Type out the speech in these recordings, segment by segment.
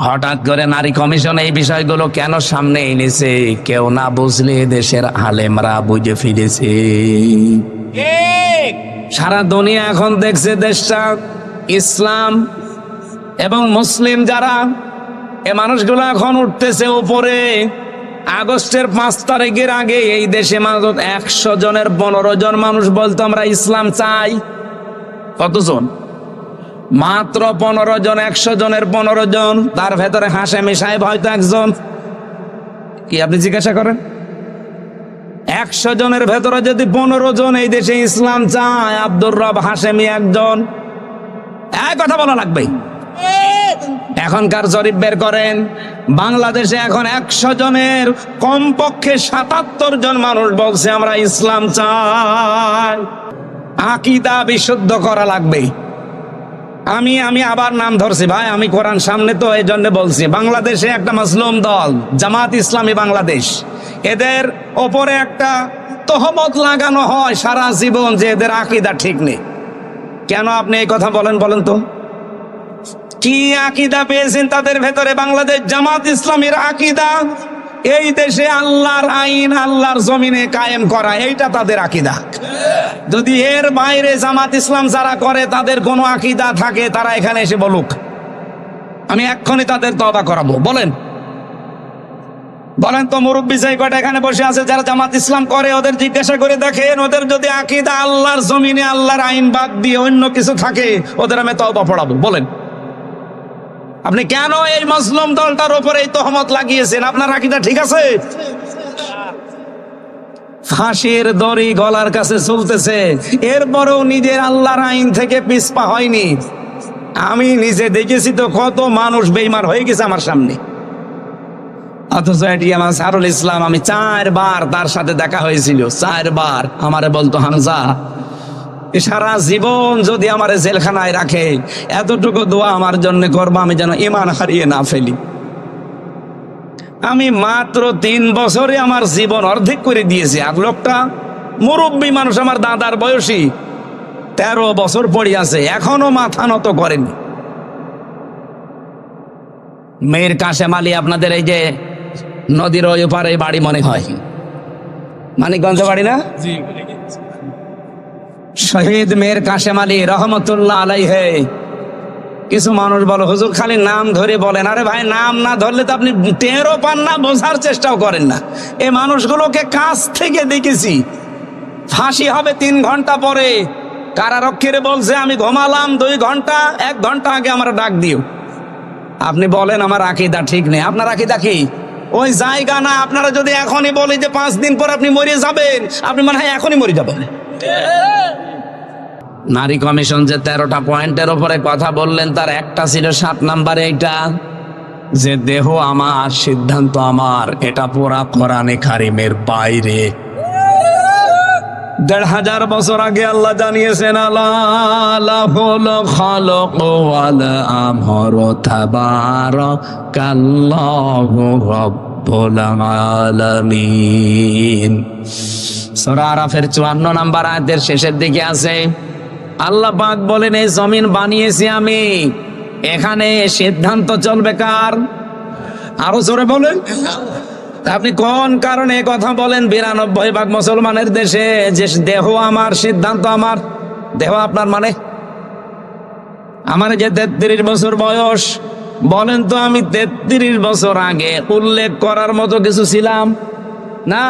হঠাৎ করে নারী কমিশন এই বিষয়গুলো কেন সামনে এনেছে? কেউ না বুঝলে দেশের আলেমরা বুঝে ফিরেছে। সারা দুনিয়া এখন দেখছে দেশটা ইসলাম এবং মুসলিম যারা, এ মানুষগুলো এখন উঠতেছে উপরে। আগস্টের 5 তারিখের আগে এই দেশে মাত্র 100 জনের 15 জন মানুষ বলতো আমরা ইসলাম চাই। কতজন? মাত্র 15 জন। 100 জনের 15 জন। তার ভেতরে হাশেমি সাহেব হয়তো একজন। কি আপনি জিজ্ঞাসা করেন? 100 জনের ভেতরে যদি 15 জন এই দেশে ইসলাম চায়, আব্দুর রব হাশেমি একজন। এক কথা বলা লাগবে। এখনকার জরিপ বের করেন, বাংলাদেশে এখন 100 জনের কমপক্ষে 77 জন মানুষ বলছে আমরা ইসলাম চাই। আকীদা বিশুদ্ধ করা লাগবে। আমি আবার নাম ধরছি ভাই, আমি কোরআন সামনে তো এই জন্য বলছি। বাংলাদেশে একটা মাসলুম দল জামাত ইসলামী বাংলাদেশ, এদের ওপরে একটা তহমত লাগানো হয় সারা জীবন যে এদের আকীদা ঠিক নেই। কেন আপনি এই কথা বলেন তো? কি আকীদা পেয়েছেন তাদের ভেতরে? বাংলাদেশ জামাত ইসলামীর আকীদা এই দেশে আল্লাহর আইন আল্লাহর জমিনে কায়েম করা, এইটা তাদের আকীদা। যদি এর বাইরে জামাত ইসলাম যারা করে তাদের কোনো আকীদা থাকে, তারা এখানে এসে বলুক, আমি এক্ষুনি তাদের তওবা করাবো। বলেন তো মুরব্বী যাই কয়টা এখানে বসে আছে যারা জামাত ইসলাম করে, ওদের জিজ্ঞাসা করে দেখেন, ওদের যদি আকীদা আল্লাহর জমিনে আল্লাহর আইন বাদ দিয়ে অন্য কিছু থাকে, ওদের আমি তওবা পড়াবো। বলেন আপনি কেন এই মুসলিম দলটার উপরে এই তহমত লাগিয়েছেন? আপনার আকীদা ঠিক আছে? ফাঁসির দড়ি গলার কাছে চলতেছে, এরপরেও নিজের আল্লাহর আইন থেকে পিছপা হয়নি। আমি নিজে দেখেছি তো কত মানুষ বেঈমান হয়ে গেছে আমার সামনে। অথচ এটি আমার সারুল ইসলাম, আমি 4 বার তার সাথে দেখা হয়েছিল। 4 বার আমারে বলতো, হামজা সারা জীবন যদি আমার জেলখানায় রাখে, এতটুকু দোয়া আমার জন্য করবা আমি যেন ঈমান হারিয়ে না ফেলি। আমি মাত্র 3 বছরে আমার জীবন অর্ধেক করে দিয়েছি। আর লোকটা মুরব্বী মানুষ, আমার দাদার বয়সী, 13 বছর পড়ে আছে, এখনো মাথা নত করেনি। মেয়ের কাশেম আলী, আপনাদের এই যে নদীর ওই পারে বাড়ি মনে হয়, মানিকগঞ্জে বাড়ি না? শহীদ মেয়ের কাশেম আলী রহমতুল্লাহ আলাইহি। কিছু মানুষ বলো হুজুর খালি নাম ধরে বলেন। আরে ভাই, নাম না ধরলে তো আপনি টেরও পান না, বোঝার চেষ্টাও করেন না। এই মানুষগুলোকে কাছ থেকে দেখেছি। ফাঁসি হবে 3 ঘন্টা পরে, কারারক্ষীরে বলছে আমি ঘুমালাম 2 ঘন্টা, 1 ঘন্টা আগে আমার ডাক দিও। আপনি বলেন আমার আকীদা ঠিক নেই। আপনার আকীদা কি? ওই জায়গা না। আপনারা যদি এখনই বলি যে 5 দিন পর আপনি মরে যাবেন, আপনি মনে হয় এখনই মরে যাবেন। নারী কমিশন যে 13টা পয়েন্টের উপরে কথা বললেন, তার একটা ছিল 7 নম্বরে এইটা যে দেহ আমার, সিদ্ধান্ত আমার। এটা পুরা কোরআনে কারিমের বাইরে। 1500 বছর আগে আল্লাহ জানিয়েছেন, আলাহুল খালাকু ওয়াল আমরু তাবারাকাল্লাহু রাব্বুল আলামিন। সূরা আরাফের 54 নম্বর আয়াতের শেষের দিকে আছে, আল্লাহ পাক বলেন এই জমিন বানিয়েছি আমি, এখানে সিদ্ধান্ত চলবে কার? আরো জোরে বলেন। আপনি কোন কারণে কথা বলেন 92% মুসলমানের দেশে যে দেহ আমার, সিদ্ধান্ত আমার? দেহ আপনার মানে আমার যে 33 বছর বয়স, বলেন তো আমি 33 বছর আগে উল্লেখ করার মতো কিছু ছিলাম না?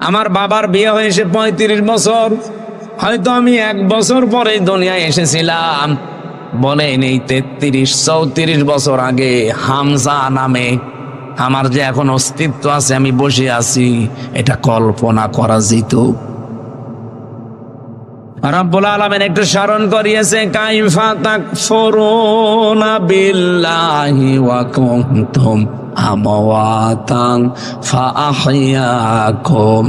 আমার বাবার বিয়ে হয়েছে 35 বছর, হয়তো আমি 1 বছর পরে দুনিয়ায় এসেছিলাম। বলেন এই 33-34 বছর আগে হামজা নামে আমার যে এখন অস্তিত্ব আছে, আমি বসে আছি, এটা কল্পনা করা যেত? রব্বুল আলামিন একটু স্মরণ করিয়েছে, কাইফা তাকফুরুনা বিল্লাহি ওয়া কুনতুম আমওয়াতান ফাআহইয়াকুম।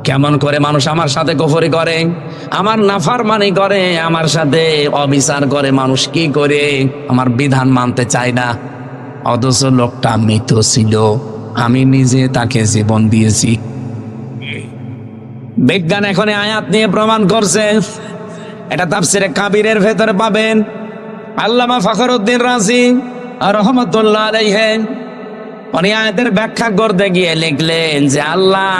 কেমন করে মানুষ আমার সাথে কুফরি করে, আমার নাফরমানি করে, আমার সাথে অবিচার করে। মানুষ কি করে? আমার বিধান মানতে চায় না, অথচ লোকটা মৃত ছিল, আমি নিজে তাকে জীবন দিয়েছি। বিজ্ঞান এখন আয়াত নিয়ে প্রমাণ করছে, এটা তাফসিরে কাবিরের ভেতরে পাবেন। আল্লামা ফখরুদ্দিন রাজি রহমতুল্লাহ আলাইহি উনি আয়াতের ব্যাখ্যা করতে গিয়ে লিখলেন যে আল্লাহ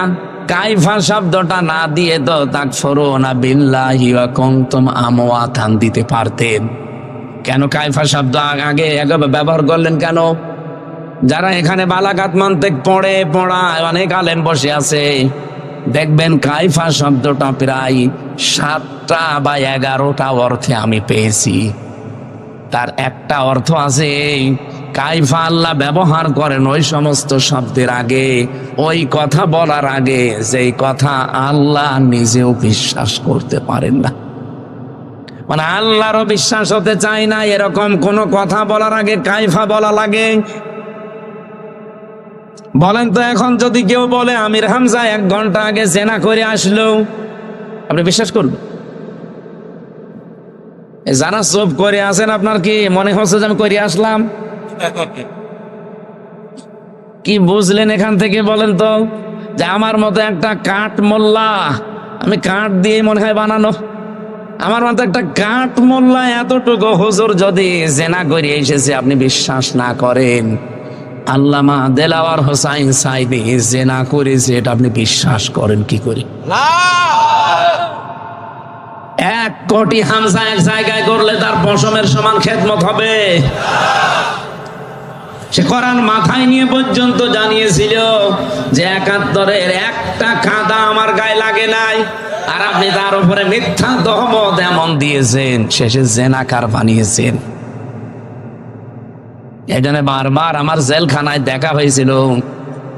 কাইফা শব্দটা না দিয়ে তো তাকফুরুনা বিল্লাহি ওয়া কুনতুম আমওয়াতান দিতে পারতেন। কেন কাইফা শব্দ আগে ব্যবহার করলেন কেন? যারা এখানে বালাগাত মান্তিক পড়ায় অনেক আলেম বসে আছে, দেখবেন কাইফা শব্দটা প্রায় 7টা বা 11টা অর্থে আমি পেয়েছি। তার একটা অর্থ আছে কাইফা আল্লাহ ব্যবহার করেন ওই সমস্ত শব্দের আগে, ওই কথা বলার আগে যেই কথা আল্লাহ নিজেও বিশ্বাস করতে পারেন না। মানে আল্লাহরও বিশ্বাস হতে চায় না এরকম কোন কথা বলার আগে কাইফা বলা লাগে। বলেন তো এখন যদি কেউ বলে আমির হামজা 1 ঘন্টা আগে জেনা করে আসলো, আপনি বিশ্বাস করবেন? যারা চুপ করে আছেন আপনার কি মনে হচ্ছে যে আমি করে আসলাম? কি বুঝলেন এখান থেকে বলেন তো? যে আমার মতো একটা কাঠ মোল্লা, আমি কাঠ দিয়ে মনে হয় বানানো, আমার মতো একটা কাঠ মোল্লা এতটুকু হুজুর যদি জেনা করে এসেছে আপনি বিশ্বাস না করেন, আল্লামা দেলাওয়ার হোসাইন সাইদি জেনা করেছে এটা আপনি বিশ্বাস করেন কি করে? 1 কোটি হামজা এক জায়গায় করলে তার পশমের সমান খেদমত হবে। সে কোরআন মাথায় নিয়ে পর্যন্ত জানিয়েছিল যে 71-এর একটা কাদা আমার গায়ে লাগে নাই, আর আপনি তার উপরে মিথ্যা তহমত এমন দিয়েছেন, শেষে জেনাকার বানিয়েছেন। এই জন্য বারবার আমার জেলখানায় দেখা হয়েছিল,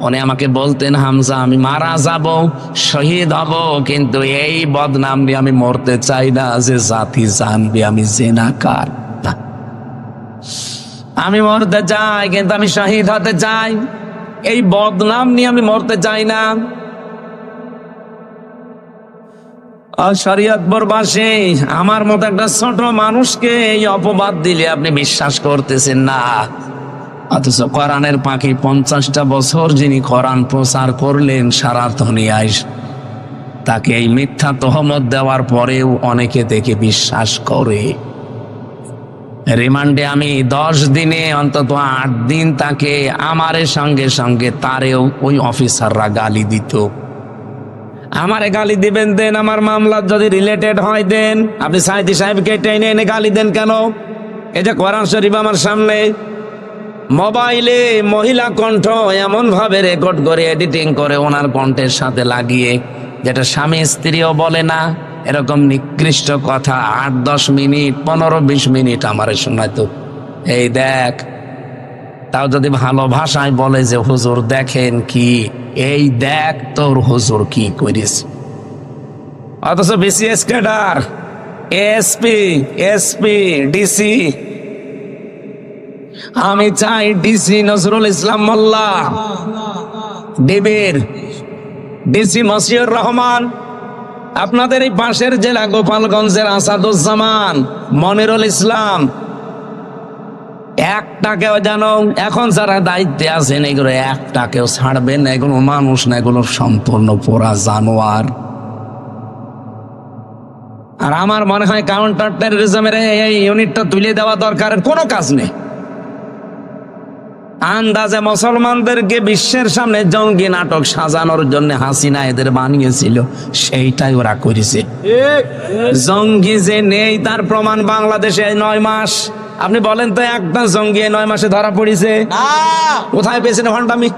উনি আমাকে বলতেন হামজা আমি মারা যাব, শহীদ হব, কিন্তু এই বদনাম নিয়ে আমি মরতে চাই না যে জাতি জানবে আমি জেনাকার। আমি মরতে চাই কিন্তু আমি শহীদ হতে চাই, এই বদনাম নিয়ে আমি মরতে চাই না। শরীয়তপুরবাসী আমার মতো একটা ছোট মানুষকে এই অপবাদ দিলে আপনি বিশ্বাস করতেছেন না, অথচ কোরআনের পাখি 50টা বছর যিনি কোরআন প্রচার করলেন সারা দুনিয়ায়, তাকে এই মিথ্যা তহমত দেওয়ার পরেও অনেকে দেখে বিশ্বাস করে। রিমান্ডে আমি 10 দিনে অন্তত 8 দিন তাকে আমারে সঙ্গে সঙ্গে তারেও ওই অফিসাররা গালি দিত। আমারে গালি দিবেন দেন, আমার মামলা যদি রিলেটেড হয় দেন, আপনি সাইদি সাহেবকে টেনে এনে গালি দেন কেন? এই যে কোরআন শরীফ আমার সামনে, মোবাইলে মহিলা কণ্ঠ এমন ভাবে রেকর্ড করে এডিটিং করে ওনার কণ্ঠের সাথে লাগিয়ে, যেটা স্বামী স্ত্রীও বলে না এরকম নিকৃষ্ট কথা 8-10 মিনিট 15-20 মিনিট আমারে শোনাইতো। এই দেখ, তাও যদি ভালো ভাষায় বলে যে হুজুর দেখেন কি, এই দেখ তোর হুজুর কি করিস। অথচ বিসিএস ক্যাডার, এসপি ডিসি, আমি চাই ডিসি নজরুল ইসলাম মোল্লা, ডিবির ডিসি মশিউর রহমান, আপনাদের এই পাশের জেলা গোপালগঞ্জের আসাদুজ্জামান, মনিরুল ইসলাম, একটাকেও জানো এখন যারা দায়িত্বে আছেন এগুলো একটাকেও ছাড়বেন না, এগুলো মানুষ না, এগুলো সম্পূর্ণ পোড়া জানোয়ার। আর আমার মনে হয় কাউন্টার টেররিজমের এই ইউনিটটা তুলে দেওয়া দরকার, কোনো কাজ নেই। আন্দাজে মুসলমানদেরকে বিশ্বের সামনে জঙ্গি নাটক সাজানোর জন্য হাসিনা এদের বানিয়েছিল, সেইটাই ওরা করেছে। জঙ্গি যে নেই তার প্রমাণ বাংলাদেশে 9 মাস। আপনি বলেন তো একটা জঙ্গি 9 মাসে ধরা পড়েছে? কোথায় পেয়েছেন ভণ্ডামি?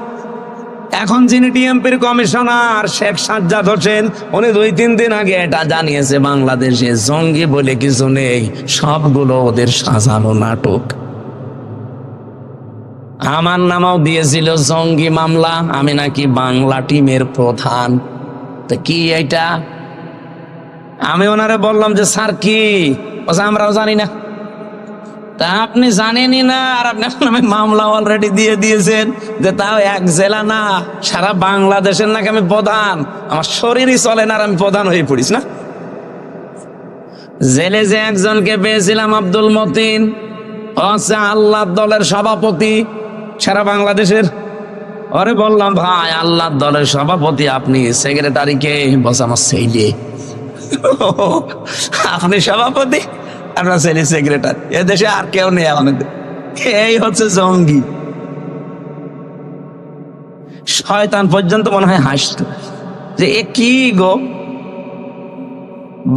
এখন যিনি ডিএমপির কমিশনার শেখ সাজ্জাদ হোসেন, উনি 2-3 দিন আগে এটা জানিয়েছে বাংলাদেশে জঙ্গি বলে কিছু নেই, সবগুলো ওদের সাজানো নাটক। আমার নামও দিয়েছিল জঙ্গি মামলা, আমি নাকি বাংলা টিমের প্রধান। তো কি এটা? আমি ওনারে বললাম যে স্যার কি, আমরাও জানি না। তা আপনি জানেনই না, আর আপনি নামে মামলা অলরেডি দিয়ে দিয়েছেন, যে তাও 1 জেলা না সারা বাংলাদেশের নাকি আমি প্রধান। আমার শরীরই চলে না আর আমি প্রধান হয়ে পড়িস না। জেলে যে একজনকে পেয়েছিলাম আব্দুল মতিন, হচ্ছে আল্লাহ দলের সভাপতি সারা বাংলাদেশের। ওরে বললাম ভাই আল্লাহ দলের সভাপতি আপনি, সেক্রেটারি কে? বলছে আমার ছেলে। আপনি সভাপতি? আপনার ছেলে সেক্রেটারি, এ দেশে আর কেউ নেই আমাদের। এই হচ্ছে জঙ্গি। শয়তান পর্যন্ত মনে হয় হাসতো যে এ কি গো,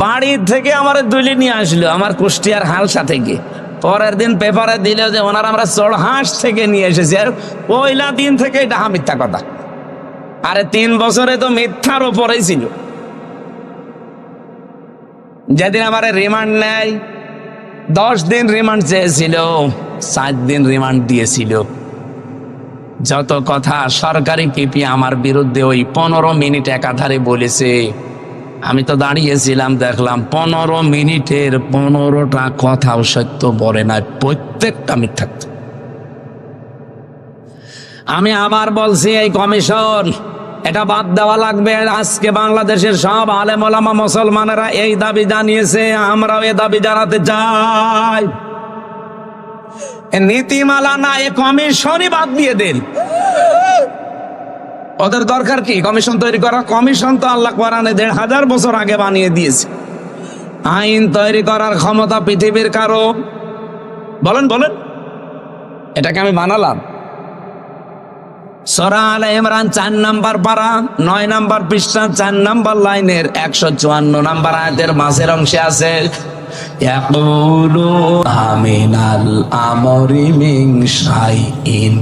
বাড়ি থেকে আমার দুলি নিয়ে আসলো আমার কুষ্টিয়ার হালসা থেকে, পরের দিন পেপারে দিল যে ওনার আমরা চড়হাঁস থেকে নিয়ে এসেছি। আর পয়লা দিন থেকে এটা মিথ্যা কথা। আরে 3 বছরে তো মিথ্যার উপরেই ছিল। যেদিন আমার রিমান্ড নেয়, 10 দিন রিমান্ড চেয়েছিল, 7 দিন রিমান্ড দিয়েছিল। যত কথা সরকারি পিপি আমার বিরুদ্ধে ওই 15 মিনিট একাধারে বলেছে। আমি তো দাঁড়িয়েছিলাম, দেখলাম 15 মিনিটের 15টা কথাও সত্য বলে না, প্রত্যেকটা মিথ্যা। আমি আবার বলছি এই কমিশন এটা বাদ দেওয়া লাগবে। আজকে বাংলাদেশের সব আলেম ওলামা মুসলমানেরা এই দাবি জানিয়েছে, আমরাও এই দাবি জানাতে চাই। নীতিমালা না, এই কমিশনই বাদ দিয়ে দেন। ওদের দরকার কি কমিশন তৈরি করা? কমিশন তো আল্লাহ কোরআনে 1500 বছর আগে বানিয়ে দিয়েছে। আইন তৈরি করার ক্ষমতা পৃথিবীর কারো? বলেন বলেন, এটাকে আমি বানালাম? সূরা আলে ইমরান 4 নাম্বার পারা 9 নাম্বার পৃষ্ঠা 4 নাম্বার লাইনের 154 নাম্বার আয়াতের মাঝের অংশে আছে, ইয়াকুলু আমিনাল আমরি মিন শাইইন।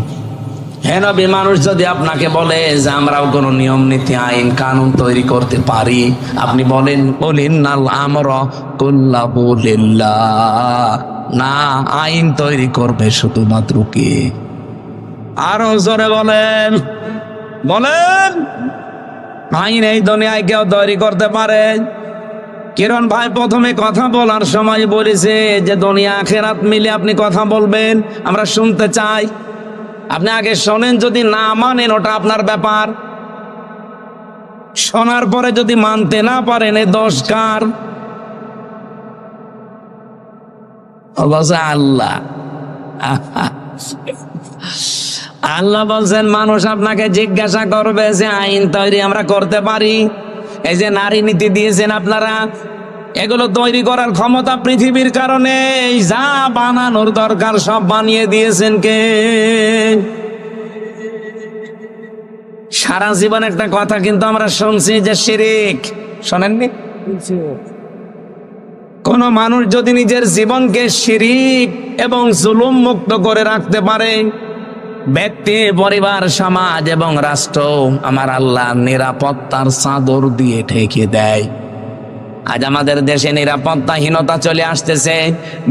হে নবী, মানুষ যদি আপনাকে বলে যে আমরাও কোনো নিয়ম নীতি আইন কানুন তৈরি করতে পারি, আপনি বলেন কুলিন্নাল আমরা কুল্লাহু লিল্লাহ, না, আইন তৈরি করবে শুধুমাত্র কে? আরো জোরে বলেন, বলেন। আইন এই দুনিয়ায় কেউ তৈরি করতে পারে? কিরণ ভাই প্রথমে কথা বলার সময় বলেছে যে দুনিয়া আখিরাত মিলে আপনি কথা বলবেন, আমরা শুনতে চাই। আপনি আগে শোনেন, যদি না মানেন ওটা আপনার ব্যাপার। শোনার পরে যদি মানতে না পারেন এ দোষ কার? আল্লাহ। আল্লাহ বলছেন মানুষ আপনাকে জিজ্ঞাসা করবে যে আইন তৈরি আমরা করতে পারি? এই যে নারী নীতি দিয়েছেন আপনারা, এগুলো তৈরি করার ক্ষমতা পৃথিবীর কারণে যা বানানোর দরকার সব বানিয়ে দিয়েছেন কে? সারা জীবন একটা কথা কিন্তু আমরা শুনছি যে শিরিক, শোনেননি? কোন মানুষ যদি নিজের জীবনকে শিরিক এবং জুলুম মুক্ত করে রাখতে পারে, ব্যক্তি, পরিবার, সমাজ এবং রাষ্ট্র আমার আল্লাহ নিরাপত্তার চাদর দিয়ে ঢেকে দেয়। আজ আমাদের দেশে নিরাপত্তাহীনতা চলে আসতেছে,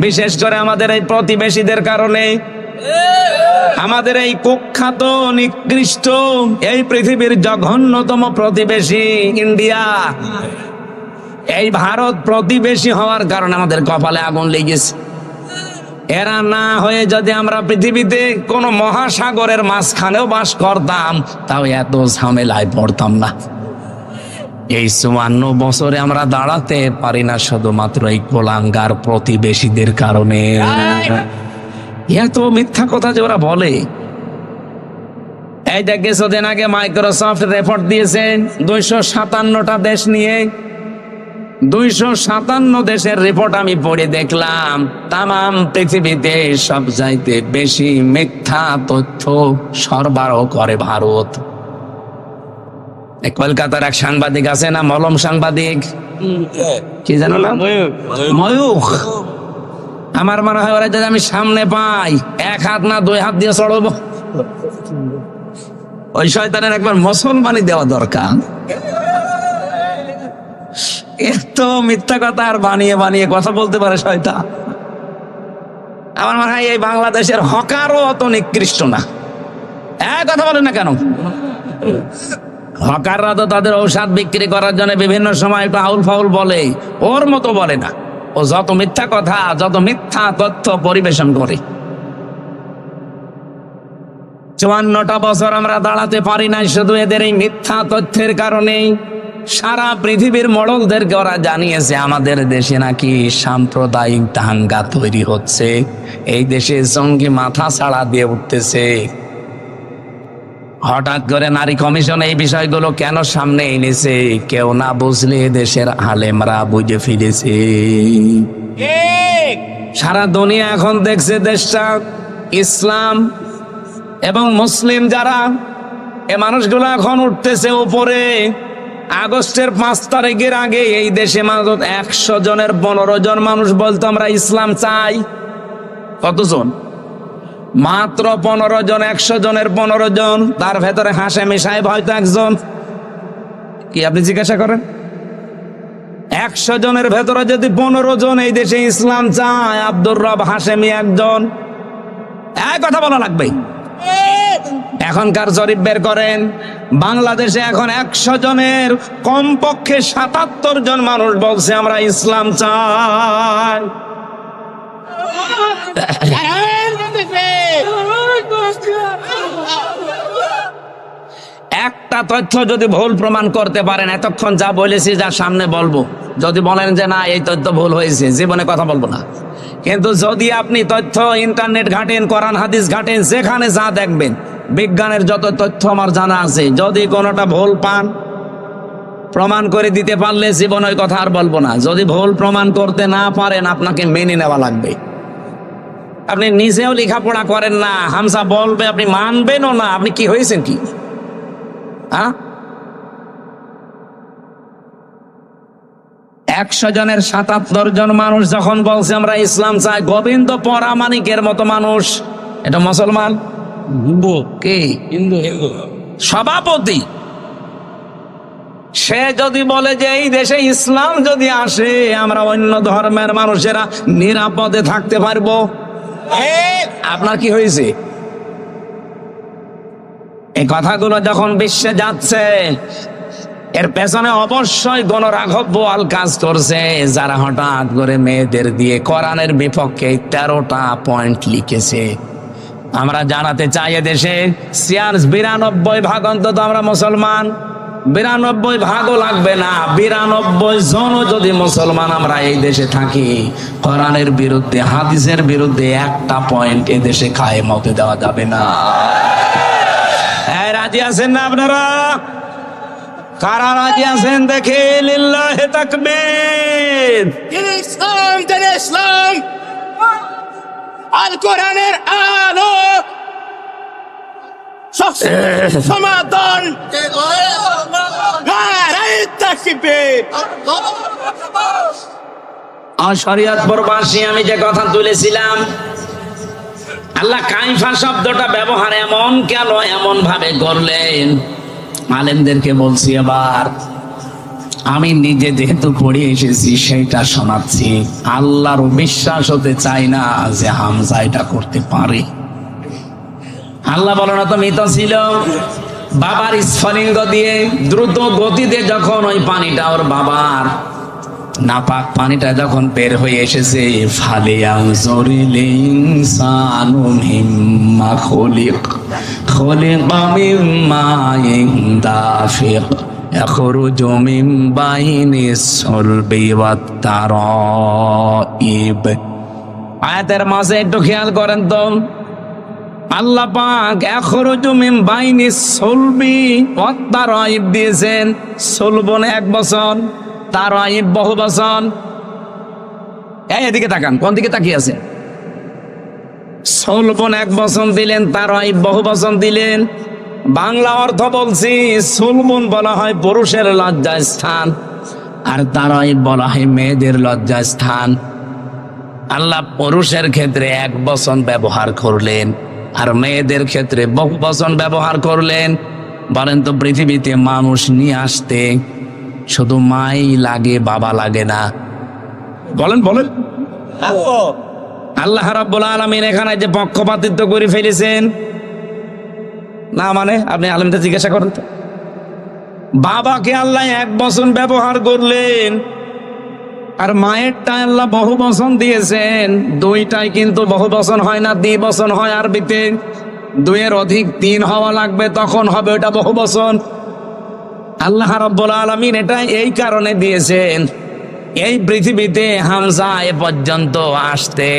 বিশেষ করে আমাদের এই প্রতিবেশীদের কারণে। আমাদের এই কুখ্যাত নিকৃষ্ট এই পৃথিবীর জঘন্যতম প্রতিবেশী ইন্ডিয়া, এই ভারত প্রতিবেশী হওয়ার কারণে আমাদের কপালে আগুন লেগেছে। এরা না হয়ে যদি আমরা পৃথিবীতে কোন মহাসাগরের মাঝখানেও বাস করতাম, তাও এত ঝামেলায় পড়তাম না। এই 54 বছরে আমরা দাঁড়াতে পারি না শুধুমাত্র এই কোলাঙ্গার প্রতিবেশীদের কারণে। এত মিথ্যা কথা যে ওরা বলে। এই যে কিছুদিন আগে মাইক্রোসফট রিপোর্ট দিয়েছে 257টা দেশ নিয়ে। 257 দেশের রিপোর্ট আমি পড়ে দেখলাম, তাম পৃথিবীতে সব চাইতে বেশি মিথ্যা তথ্য সরবরাহ করে ভারত। কলকাতার এক সাংবাদিক আছে না, মলম সাংবাদিক, কি জানো না, ময়ূখ। আমার মনে হয় ওরা যদি আমি সামনে পাই, 1 হাত না 2 হাত দিয়ে চড়বো। ওই শয়তানের একবার মুসলমানি দেওয়া দরকার। এত মিথ্যা কথা আর বানিয়ে বানিয়ে কথা বলতে পারে শয়তান। আমার মনে হয় এই বাংলাদেশের হকারও অত নিকৃষ্ট না। কথা বলেন না কেন? হকাররা তো তাদের ঔষধ বিক্রি করার জন্য বিভিন্ন সময় একটু আউল ফাউল বলে, ওর মতো বলে না। ও যত মিথ্যা কথা, যত মিথ্যা তথ্য পরিবেশন করে। 54টা বছর আমরা দাঁড়াতে পারি না শুধু এদের এই মিথ্যা তথ্যের কারণেই। সারা পৃথিবীর মডলদেরকে ওরা জানিয়েছে আমাদের দেশে নাকি সাম্প্রদায়িক দাঙ্গা তৈরি হচ্ছে, এই দেশে জঙ্গি মাথা ছাড়া দিয়ে উঠতেছে। হঠাৎ করে নারী কমিশন এই বিষয়গুলো কেন সামনে এনেছে? কেউ না বুঝলে দেশের আলেমরা বুঝে ফিরেছে। সারা দুনিয়া এখন দেখছে দেশটা ইসলাম এবং মুসলিম যারা, এ মানুষগুলো এখন উঠতেছে উপরে। আগস্টের 5 তারিখের আগে এই দেশে মাত্র 100 জনের 15 জন মানুষ বলতো আমরা ইসলাম চাই। কতজন? মাত্র 15 জন। 100 জনের 15 জন। তার ভেতরে হাশেমি সাহেব হয়তো একজন। কি আপনি জিজ্ঞাসা করেন? 100 জনের ভেতরে যদি 15 জন এই দেশে ইসলাম চায়, আব্দুর রব হাশেমি একজন। এক কথা বলা লাগবে। এখনকার জরিপ বের করেন, বাংলাদেশে এখন 100 জনের কমপক্ষে 77 জন মানুষ বলছে আমরা ইসলাম চাই। একটা তথ্য যদি ভুল প্রমাণ করতে পারেন, এতক্ষণ যা বলেছি, যা সামনে বলবো, যদি বলেন যে না এই তথ্য ভুল হয়েছে, জীবনে কথা বলবো না। কিন্তু যদি আপনি তথ্য ইন্টারনেট ঘাটেন, কোরআন হাদিস ঘাটেন, যেখানে যা দেখবেন, বিজ্ঞানের যত তথ্য আমার জানা আছে, যদি কোনোটা ভুল পান, প্রমাণ করে দিতে পারলে জীবনে ওই কথা আর বলবো না। যদি ভুল প্রমাণ করতে না পারেন, আপনাকে মেনে নেওয়া লাগবে। আপনি নিজেও লেখাপড়া করেন না, হামসা বলবে, আপনি মানবেনও না। আপনি কি হয়েছেন কি? 100 জনের 77 জন মানুষ যখন বলছে আমরা ইসলাম চাই, গোবিন্দ পরামানিকের মতো মানুষ, এটা মুসলমান কি হিন্দু সভাপতি, সে যদি বলে যে এই দেশে ইসলাম যদি আসে আমরা অন্য ধর্মের মানুষেরা নিরাপদে থাকতে পারবো, আপনার কি হয়েছে? এই কথাগুলো যখন বিশ্বে যাচ্ছে, এর পেছনে অবশ্যই গণরাঘব বোয়াল কাজ করছে, যারা হঠাৎ করে মেয়েদের দিয়ে কোরআনের বিপক্ষে 13টা পয়েন্ট লিখেছে। আমরা জানাতে চাই দেশে 92% অন্তত আমরা মুসলমান। 92% লাগবে না, 92 জন যদি মুসলমান আমরা এই দেশে থাকি, কোরআনের বিরুদ্ধে, হাদিসের বিরুদ্ধে একটা পয়েন্ট এ দেশে কায়েম হতে দেওয়া যাবে না। রাজি আছেন না আপনারা? কারা রাজি আছেন দেখে লিল্লাহি তাকবীর। ইসলাম দিন ইসলাম, আল কোরআনের আলো, সমাধান, নারায়ে তাকবীর। শরীয়তপুরবাসী, আমি যে কথা তুলেছিলাম, আল্লাহ কাইফা শব্দটা ব্যবহার এমন কেন, এমন ভাবে করলেন, আলেমদেরকে বলছি। এবার আমি নিজে যেহেতু পড়ে এসেছি সেইটা শোনাচ্ছি। আল্লাহর বিশ্বাস হতে চাই না যে হামজা এটা করতে পারে। আল্লাহ বলো না তো মৃত ছিল, বাবার স্ফলিঙ্গ দিয়ে দ্রুত গতিতে যখন ওই পানিটা ওর বাবার নাপাক পানিটা যখন বের হয়ে এসেছে, ফালিয়ানজুরিল ইনসানু মিম্মা খুলিক, খুলিকা মিম্মা দাফিক, ইয়াখরুজু মিন বাইনিস সুলবি ওয়াত তারাইব। আয়াতের মাঝে একটু খেয়াল করেন তো, আল্লাহ পাক ইয়াখরুজু মিন বাইনিস সুলবি ওয়াত তারাইব দিয়েছেন। সুলবনে 1 বছর, তারাইব বহু বচন। এদিকে তাকান, কোন দিকে তাকিয়ে আছেন? সুলবন 1 বচন দিলেন, তারাইব বহু বচন দিলেন। বাংলা অর্থ বলছি, সুলবন বলা হয় পুরুষের লজ্জা স্থান, আর তারাইব বলা হয় মেয়েদের লজ্জা স্থান। আল্লাহ পুরুষের ক্ষেত্রে 1 বচন ব্যবহার করলেন, আর মেয়েদের ক্ষেত্রে বহু বচন ব্যবহার করলেন। বলেন তো, পৃথিবীতে মানুষ নিয়ে আসতে শুধু মাই লাগে, বাবা লাগে না? বলেন বলেন। আল্লাহ রাব্বুল আলামিন এখানে যে পক্ষপাতিত্ব করে ফেলেছেন না, মানে আপনি আলেমদের জিজ্ঞাসা করেন তো, বাবাকে আল্লাহ 1 বচন ব্যবহার করলেন, আর মায়েরটা আল্লাহ বহু বচন দিয়েছেন। দুইটাই কিন্তু বহু বচন হয় না, দ্বিবচন হয় আরবিতে। 2 এর অধিক 3 হওয়া লাগবে, তখন হবে ওটা বহু বচন। আল্লাহ রাব্বুল আলামিন এটা এই কারণে দিয়েছেন, এই পৃথিবীতে হামজা এ পর্যন্ত আসতে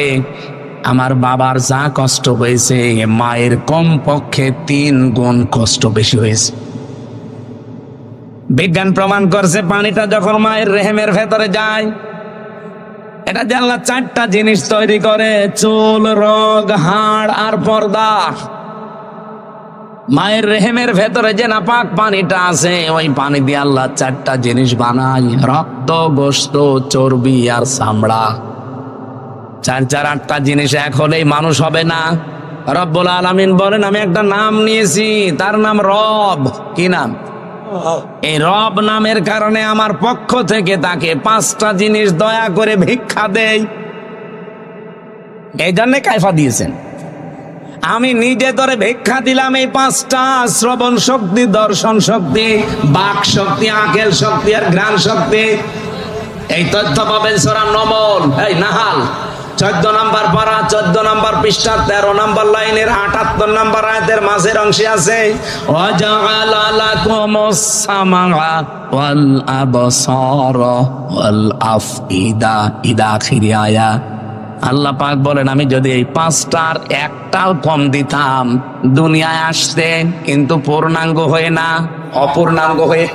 আমার বাবার যা কষ্ট হয়েছে মায়ের কমপক্ষে 3 গুণ কষ্ট বেশি হয়েছে। বিজ্ঞান প্রমাণ করছে পানিটা যখন মায়ের রেহেমের ভেতরে যায়, এটা যে আল্লাহ 4টা জিনিস তৈরি করে, চুল, রগ, হাড় আর পর্দা। মায়ের রেহেমের ভেতরে যে নাপাক পানিটা আছে, ওই পানি দিয়ে আল্লাহ 4টা জিনিস বানায়, রক্ত, গোশত, চর্বি আর চামড়া। 4-8টা জিনিস এক হলেই মানুষ হবে না। রব্বুল আলামিন বলেন, আমি একটা নাম নিয়েছি, তার নাম রব। কি নাম? এই রব নামের কারণে আমার পক্ষ থেকে তাকে 5টা জিনিস দয়া করে ভিক্ষা দেই। এই জন্য কায়ফা দিয়েছেন। আমি নিজে ধরে ভিক্ষা দিলাম এই 5টা: শ্রবণ শক্তি, দর্শন শক্তি, বাক শক্তি, আকেল শক্তি আর ঘ্রাণ শক্তি। এই তথ্য পাবেন সূরা নমল, এই নাহাল 14 নম্বর পারা, 14 নম্বর পৃষ্ঠা, 13 নম্বর লাইনের 78 নম্বর আয়াতের মাঝের অংশে আছে, ওয়াজআলা লাকুমুস সামআ ওয়াল আবসারা ওয়াল আফইদা ইলা আখির আয়া। আল্লাহ পাক বলেন, আমি যদি এই 5টার একটাও কম দিতাম, দুনিয়ায় আসতে কিন্তু পূর্ণাঙ্গ হয়ে না, অপূর্ণাঙ্গ হয়ে।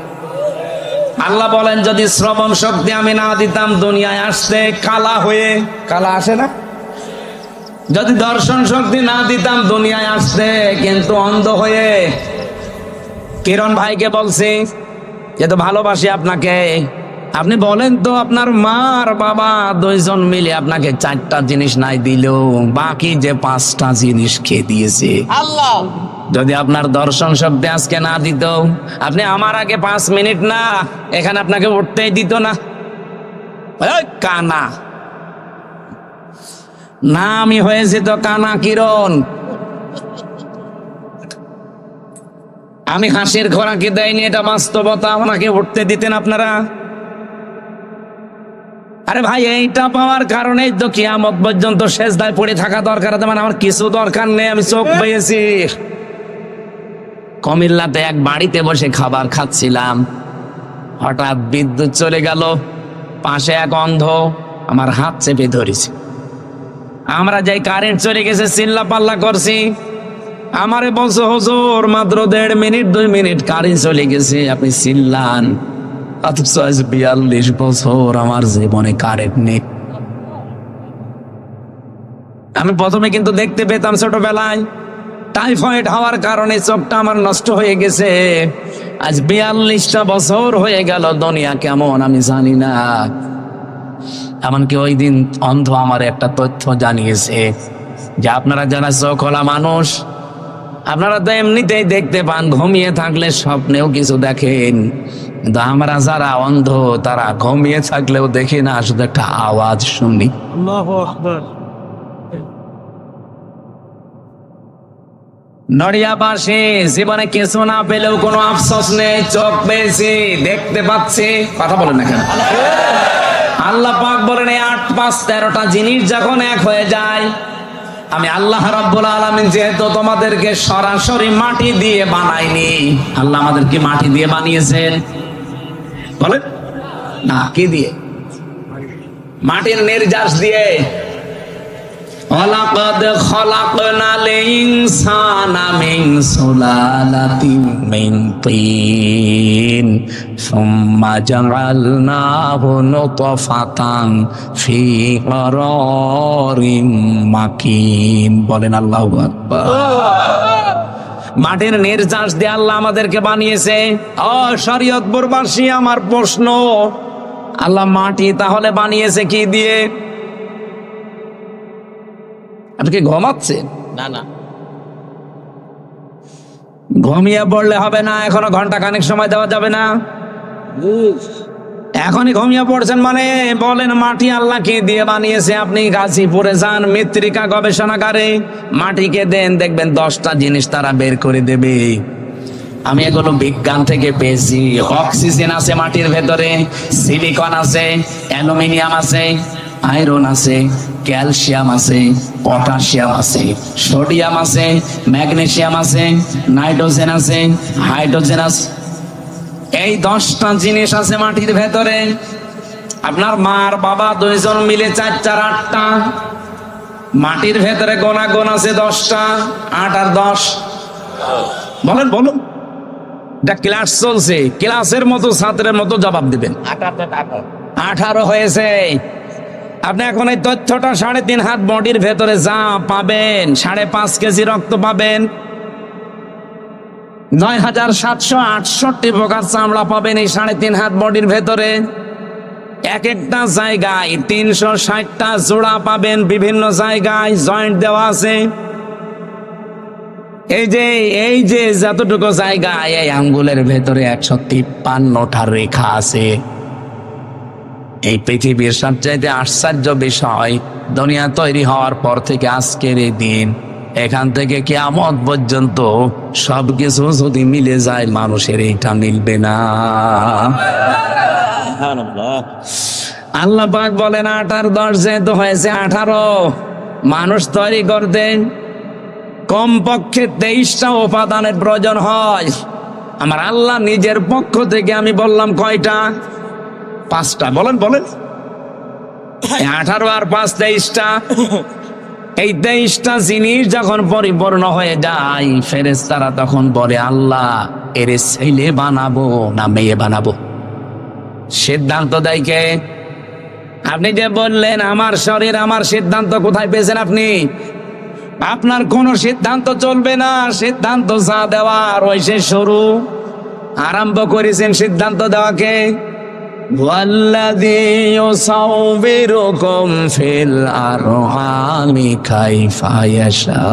আল্লাহ বলেন, যদি শ্রবণ শক্তি আমি না দিতাম, দুনিয়ায় আসতে কালা হয়ে। কালা আসে না? যদি দর্শন শক্তি না দিতাম, দুনিয়ায় আসতে কিন্তু অন্ধ হয়ে। কিরণ ভাইকে বলছি যে তো ভালোবাসি আপনাকে, আপনি বলেন তো আপনার মা আর বাবা 2জন মিলে আপনাকে 4টা জিনিস নাই দিল, বাকি যে 5টা জিনিস খেয়ে দিয়েছে আল্লাহ। যদি আপনার দর্শন শক্তি আজকে না দিত, আপনি আমার আগে 5 মিনিট না এখানে আপনাকে উঠতেই দিত না। কানা নামই হয়েছে তো কানা কিরণ। আমি হাসির খোরাকি দেয়নি, এটা বাস্তবতা। আমাকে উঠতে দিতেন আপনারা? আরে ভাই, এইটা পাওয়ার কারণেই তো কিয়ামত পর্যন্ত সেজদায় পড়ে থাকা দরকার। মানে আমার কিছু দরকার নেই, আমি চোখ পেয়েছি। কুমিল্লাতে এক বাড়িতে বসে খাবার খাচ্ছিলাম, হঠাৎ বিদ্যুৎ চলে গেল। পাশে এক অন্ধ আমার হাত চেপে ধরেছে। আমরা যাই কারেন্ট চলে গেছে, চিল্লা পাল্লা করছি। আমারে বলছে, হুজুর মাত্র 1.5 মিনিট 2 মিনিট কারেন্ট চলে গেছে, আপনি চিল্লান। অথচ আজ 42 বছর আমার জীবনে কারেন্ট নেই। আমি প্রথমে কিন্তু দেখতে পেতাম ছোটবেলায়, টাইফয়েড হওয়ার কারণে চোখটা আমার নষ্ট হয়ে গেছে। আজ 42টা বছর হয়ে গেল, দুনিয়া কেমন আমি জানি না। এমনকি ওই দিন অন্ধ আমার একটা তথ্য জানিয়েছে যে আপনারা যারা চোখওয়ালা মানুষ, আপনারা তো এমনিতেই দেখতে পান, ঘুমিয়ে থাকলে স্বপ্নেও কিছু দেখেন, কিন্তু আমরা যারা অন্ধ তারা ঘুমিয়ে থাকলেও দেখি না, শুধু একটা আওয়াজ শুনি। আল্লাহু আকবার। নড়িয়াবাসী জীবনে কিছু না পেলেও কোনো আফসোস নেই, চোখ পেয়েছি, দেখতে পাচ্ছি। কথা বলেন না কেন? আল্লাহ পাক বলেন, এই 8, 5, 13টা জিনিস যখন এক হয়ে যায়, আমি আল্লাহ রাব্বুল আলামিন যেহেতু তোমাদেরকে সরাসরি মাটি দিয়ে বানাইনি, আল্লাহ আমাদেরকে মাটি দিয়ে বানিয়েছেন। বলেন না, কি দিয়ে? মাটির নির্যাস দিয়ে। ওয়ালাকাদ খালাকনাল ইনসানা মিন সুলালাতিন মিন তিন সুম্মা জাআলনাহু নুতফাতান ফি করারিম মাকিন। বলেন আল্লাহু আকবার। মাটির নির্যাস দিয়ে আল্লাহ আমাদেরকে বানিয়েছে। ও শরীয়তপুরবাসী, আমার প্রশ্ন, আল্লাহ মাটি তাহলে বানিয়েছে কি দিয়ে? আপনি কি ঘুমাচ্ছেন? না না, ঘুমিয়ে পড়লে হবে না, এখনো ঘন্টা খানেক সময় দেওয়া যাবে না। এখনই ঘুমিয়ে পড়ছেন মানে বলেন মাটি আল্লাহ কে দিয়ে বানিয়েছে? আপনি গাজীপুরে যান, মৃত্তিকা গবেষণাগারে, মাটিকে দেন, দেখবেন 10টা জিনিস তারা বের করে দেবে। আমি এগুলো বিজ্ঞান থেকে পেয়েছি। অক্সিজেন আছে মাটির ভেতরে, সিলিকন আছে, অ্যালুমিনিয়াম আছে, আয়রন আছে, ক্যালসিয়াম আছে, পটাশিয়াম আছে, সোডিয়াম আছে, ম্যাগনেসিয়াম আছে, নাইট্রোজেন আছে, হাইড্রোজেন আছে। এই 10টা জিনিস আছে মাটির ভেতরে। আপনার মা আর বাবা 2জন মিলে 4, 4, 8টা। মাটির ভেতরে গোনা গোন আছে 10টা, 8 আর 10, বলেন বলুন। এটা ক্লাস চলছে, ক্লাসের মতো ছাত্রের মতো জবাব দিবেন। 18 হয়েছে। আপনি এখন এই তথ্যটা 3.5 হাত বডির ভেতরে যা পাবেন, 5.5 কেজি রক্ত পাবেন, 9768 প্রকার চামড়া পাবেন এই 3.5 হাত বডির ভেতরে। এক একটা জায়গায় 360টা জোড়া পাবেন, বিভিন্ন জায়গায় জয়েন্ট দেওয়া আছে। এই যে যতটুকু জায়গায় এই আঙ্গুলের ভেতরে 153টা রেখা আছে। এই পৃথিবীর সবচাইতে আশ্চর্য বিষয়, দুনিয়া তৈরি হওয়ার পর থেকে আজকের এই দিন, এখান থেকে কিয়ামত পর্যন্ত সবকিছু যদি মিলে যায়, মানুষের এইটা মিলবে না। আল্লাহ পাক বলেন 8 আর 10 যেহেতু হয়েছে 18, মানুষ তৈরি করতে কমপক্ষে 23টা উপাদানের প্রয়োজন হয়। আমার আল্লাহ নিজের পক্ষ থেকে আমি বললাম কয়টা? 5টা। বলেন বলেন। 18 আর 5 23টা। এই 23টা জিনিস যখন পরিপূর্ণ হয়ে যায়, ফেরেশতারা তখন বলে, আল্লাহ এর ছেলে বানাবো না মেয়ে বানাবো? সিদ্ধান্ত দেয় কে? আপনি যে বললেন আমার শরীর আমার সিদ্ধান্ত, কোথায় পেয়েছেন আপনি? আপনার কোনো সিদ্ধান্ত চলবে না, সিদ্ধান্ত যা দেওয়ার ওই সে শুরু আরম্ভ করেছেন সিদ্ধান্ত দেওয়াকে। ওয়াল্লাযী ইউসাউবিরুকুম ফিল আরহামি কাইফা ইয়াশা।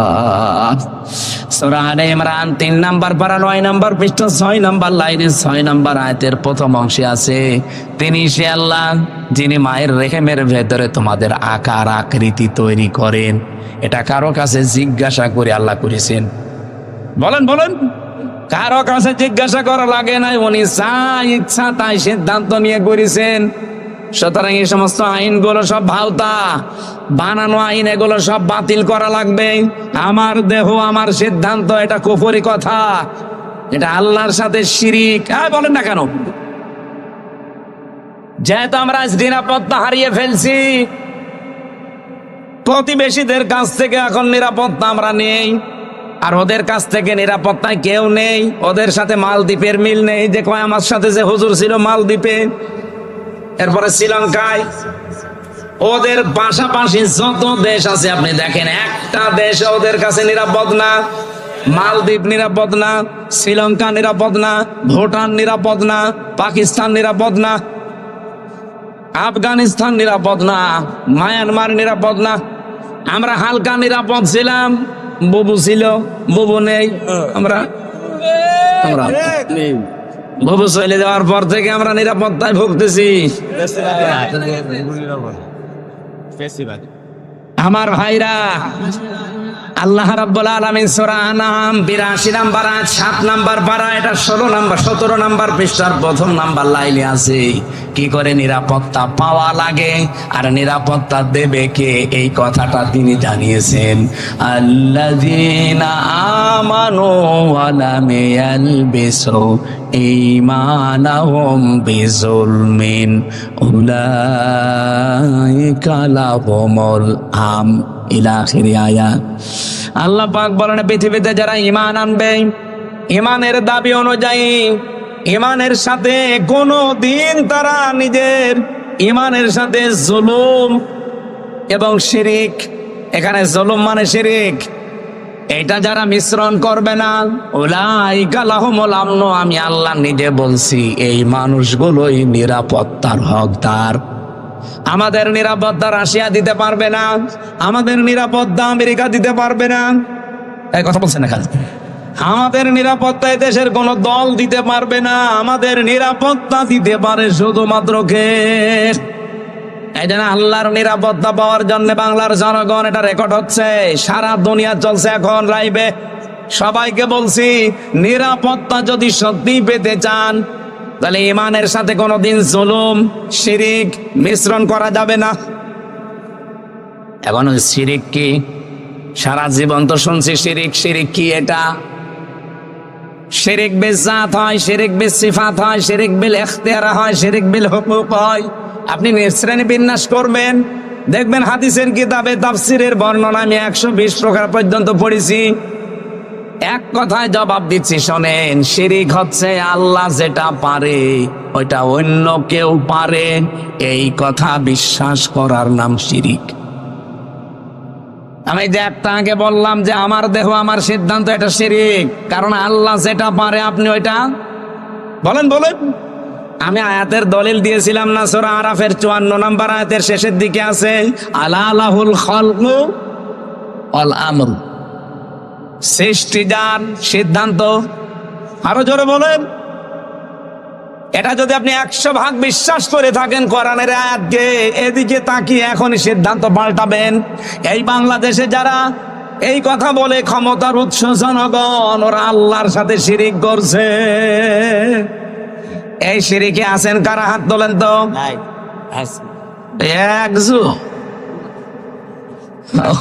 সূরা আলে ইমরান 3 নম্বর পারা 9 নম্বর পৃষ্ঠা 6 নম্বর লাইনে 6 নম্বর আয়াতের প্রথম অংশে আছে, তিনি সে আল্লাহ যিনি মায়ের রেহেমের ভেতরে তোমাদের আকার আকৃতি তৈরি করেন। এটা কারো কাছে জিজ্ঞাসা করে আল্লাহ করেছেন? বলেন বলেন। কারো কাছে জিজ্ঞাসা করা লাগে নাই, উনি যা ইচ্ছা তাই সিদ্ধান্ত নিয়ে করেছেন। সুতরাং এই সমস্ত আইনগুলো সব ভাওতা, বানানো আইন, এগুলো সব বাতিল করা লাগবে। আমার দেহ আমার সিদ্ধান্ত, এটা কুফরি কথা, এটা আল্লাহর সাথে শিরিক। বলেন না কেন? যেহেতু আমরা আজ নিরাপত্তা হারিয়ে ফেলছি, প্রতিবেশীদের কাছ থেকে এখন নিরাপত্তা আমরা নেই, আর ওদের কাছ থেকে নিরাপত্তায় কেউ নেই। ওদের সাথে মালদ্বীপের মিল নেই। যে কয় আমার সাথে যে হুজুর ছিল মালদ্বীপে, এরপরে শ্রীলঙ্কায়, ওদের পাশাপাশি যত দেশ আছে আপনি দেখেন, একটা দেশ ওদের কাছে নিরাপদ না। মালদ্বীপ নিরাপদ না, শ্রীলঙ্কা নিরাপদ না, ভুটান নিরাপদ না, পাকিস্তান নিরাপদ না, আফগানিস্তান নিরাপদ না, মায়ানমার নিরাপদ না। আমরা হালকা নিরাপদ ছিলাম, বুবু ছিল, বুবু নেই। আমরা বুবু চলে যাওয়ার পর থেকে আমরা নিরাপত্তায় ভুগতেছি। আমার ভাইরা, আল্লাহ রাব্বুল আলামিন সূরা আনআম 82 নাম্বার আয়াত 7 নাম্বার পারা, এটা 17 নাম্বার পৃষ্ঠার প্রথম নাম্বার লাইনে আছে কি করে নিরাপত্তা পাওয়া লাগে আর নিরাপত্তা দেবে কে, এই কথাটা তিনি জানিয়েছেন। আল্লাযীনা আমানু ওয়া লাম ইয়ালবিসু ঈমানাহুম বিযুলমিন উলাইকা লাহুমুল আম ইলা আখির আয়াত। আল্লাহ পাক বলেন, পৃথিবীতে যারা ঈমান আনবে, ঈমানের দাবি অনুযায়ী ঈমানের সাথে কোনো দিন তারা নিজের ঈমানের সাথে জুলুম এবং শিরিক, এখানে জুলুম মানে শিরিক, এটা যারা মিশ্রণ করবে না, উলাইকা লাহুমুল আমন, আমি আল্লাহ নিজে বলছি এই মানুষগুলোই নিরাপত্তার হকদার। আমাদের নিরাপত্তা রাশিয়া দিতে পারবে না, আমাদের নিরাপত্তা আমেরিকা দিতে পারবে না। এই কথা বলছেন এখানে। আমাদের নিরাপত্তা দেশের কোন দল দিতে পারবে না, আমাদের নিরাপত্তা দিতে পারে শুধুমাত্র কে? এই জন্য আল্লাহর নিরাপত্তা পাওয়ার জন্য বাংলার জনগণ, এটা রেকর্ড হচ্ছে, সারা দুনিয়া চলছে এখন লাইভে। সবাইকে বলছি, নিরাপত্তা যদি সত্যি পেতে চান, তাহলে ঈমানের সাথে কোনোদিন জুলুম শিরিক মিশ্রণ করা যাবে না। এখন শিরিক কি? সারা জীবন তো শুনছি শিরিক। শিরিক কি? এটা শিরিক বিল জাত হয়, শিরিক বিল সিফাত হয়, শিরিক বিল ইখতিয়ার হয়, শিরিক বিল হুকুক হয়। আপনি শ্রেণী বিন্যাস করবেন, দেখবেন হাদিসের কিতাবে তাফসীরের বর্ণনা আমি 120 প্রকার পর্যন্ত পড়েছি। এক কথায় জবাব দিচ্ছি, শোনেন। শিরিক হচ্ছে আল্লাহ যেটা পারে ওইটা অন্য কেউ পারে, এই কথা বিশ্বাস করার নাম শিরিক। আমি যে একটা আগে বললাম যে আমার দেহ আমার সিদ্ধান্ত, এটা শিরিক, কারণ আল্লাহ যেটা পারে আপনি ওইটা বলেন। আমি আয়াতের দলিল দিয়েছিলাম না, সূরা আরাফের 54 নম্বর আয়াতের শেষের দিকে আছে আলা লাহুল খালকু ওয়াল আমর, সৃষ্টি যার, সিদ্ধান্ত। আরো জোরে বলেন। এটা যদি আপনি 100 ভাগ বিশ্বাস করে থাকেন কোরআনের আয়াতকে, এদিকে তাকিয়ে এখন সিদ্ধান্ত পাল্টাবেন। এই বাংলাদেশে যারা এই কথা বলে ক্ষমতার উৎস জনগণ, ওরা আল্লাহর সাথে শিরিক করছে। এই শিরিকে আছেন কারা? হাত তোলেন তো। একজু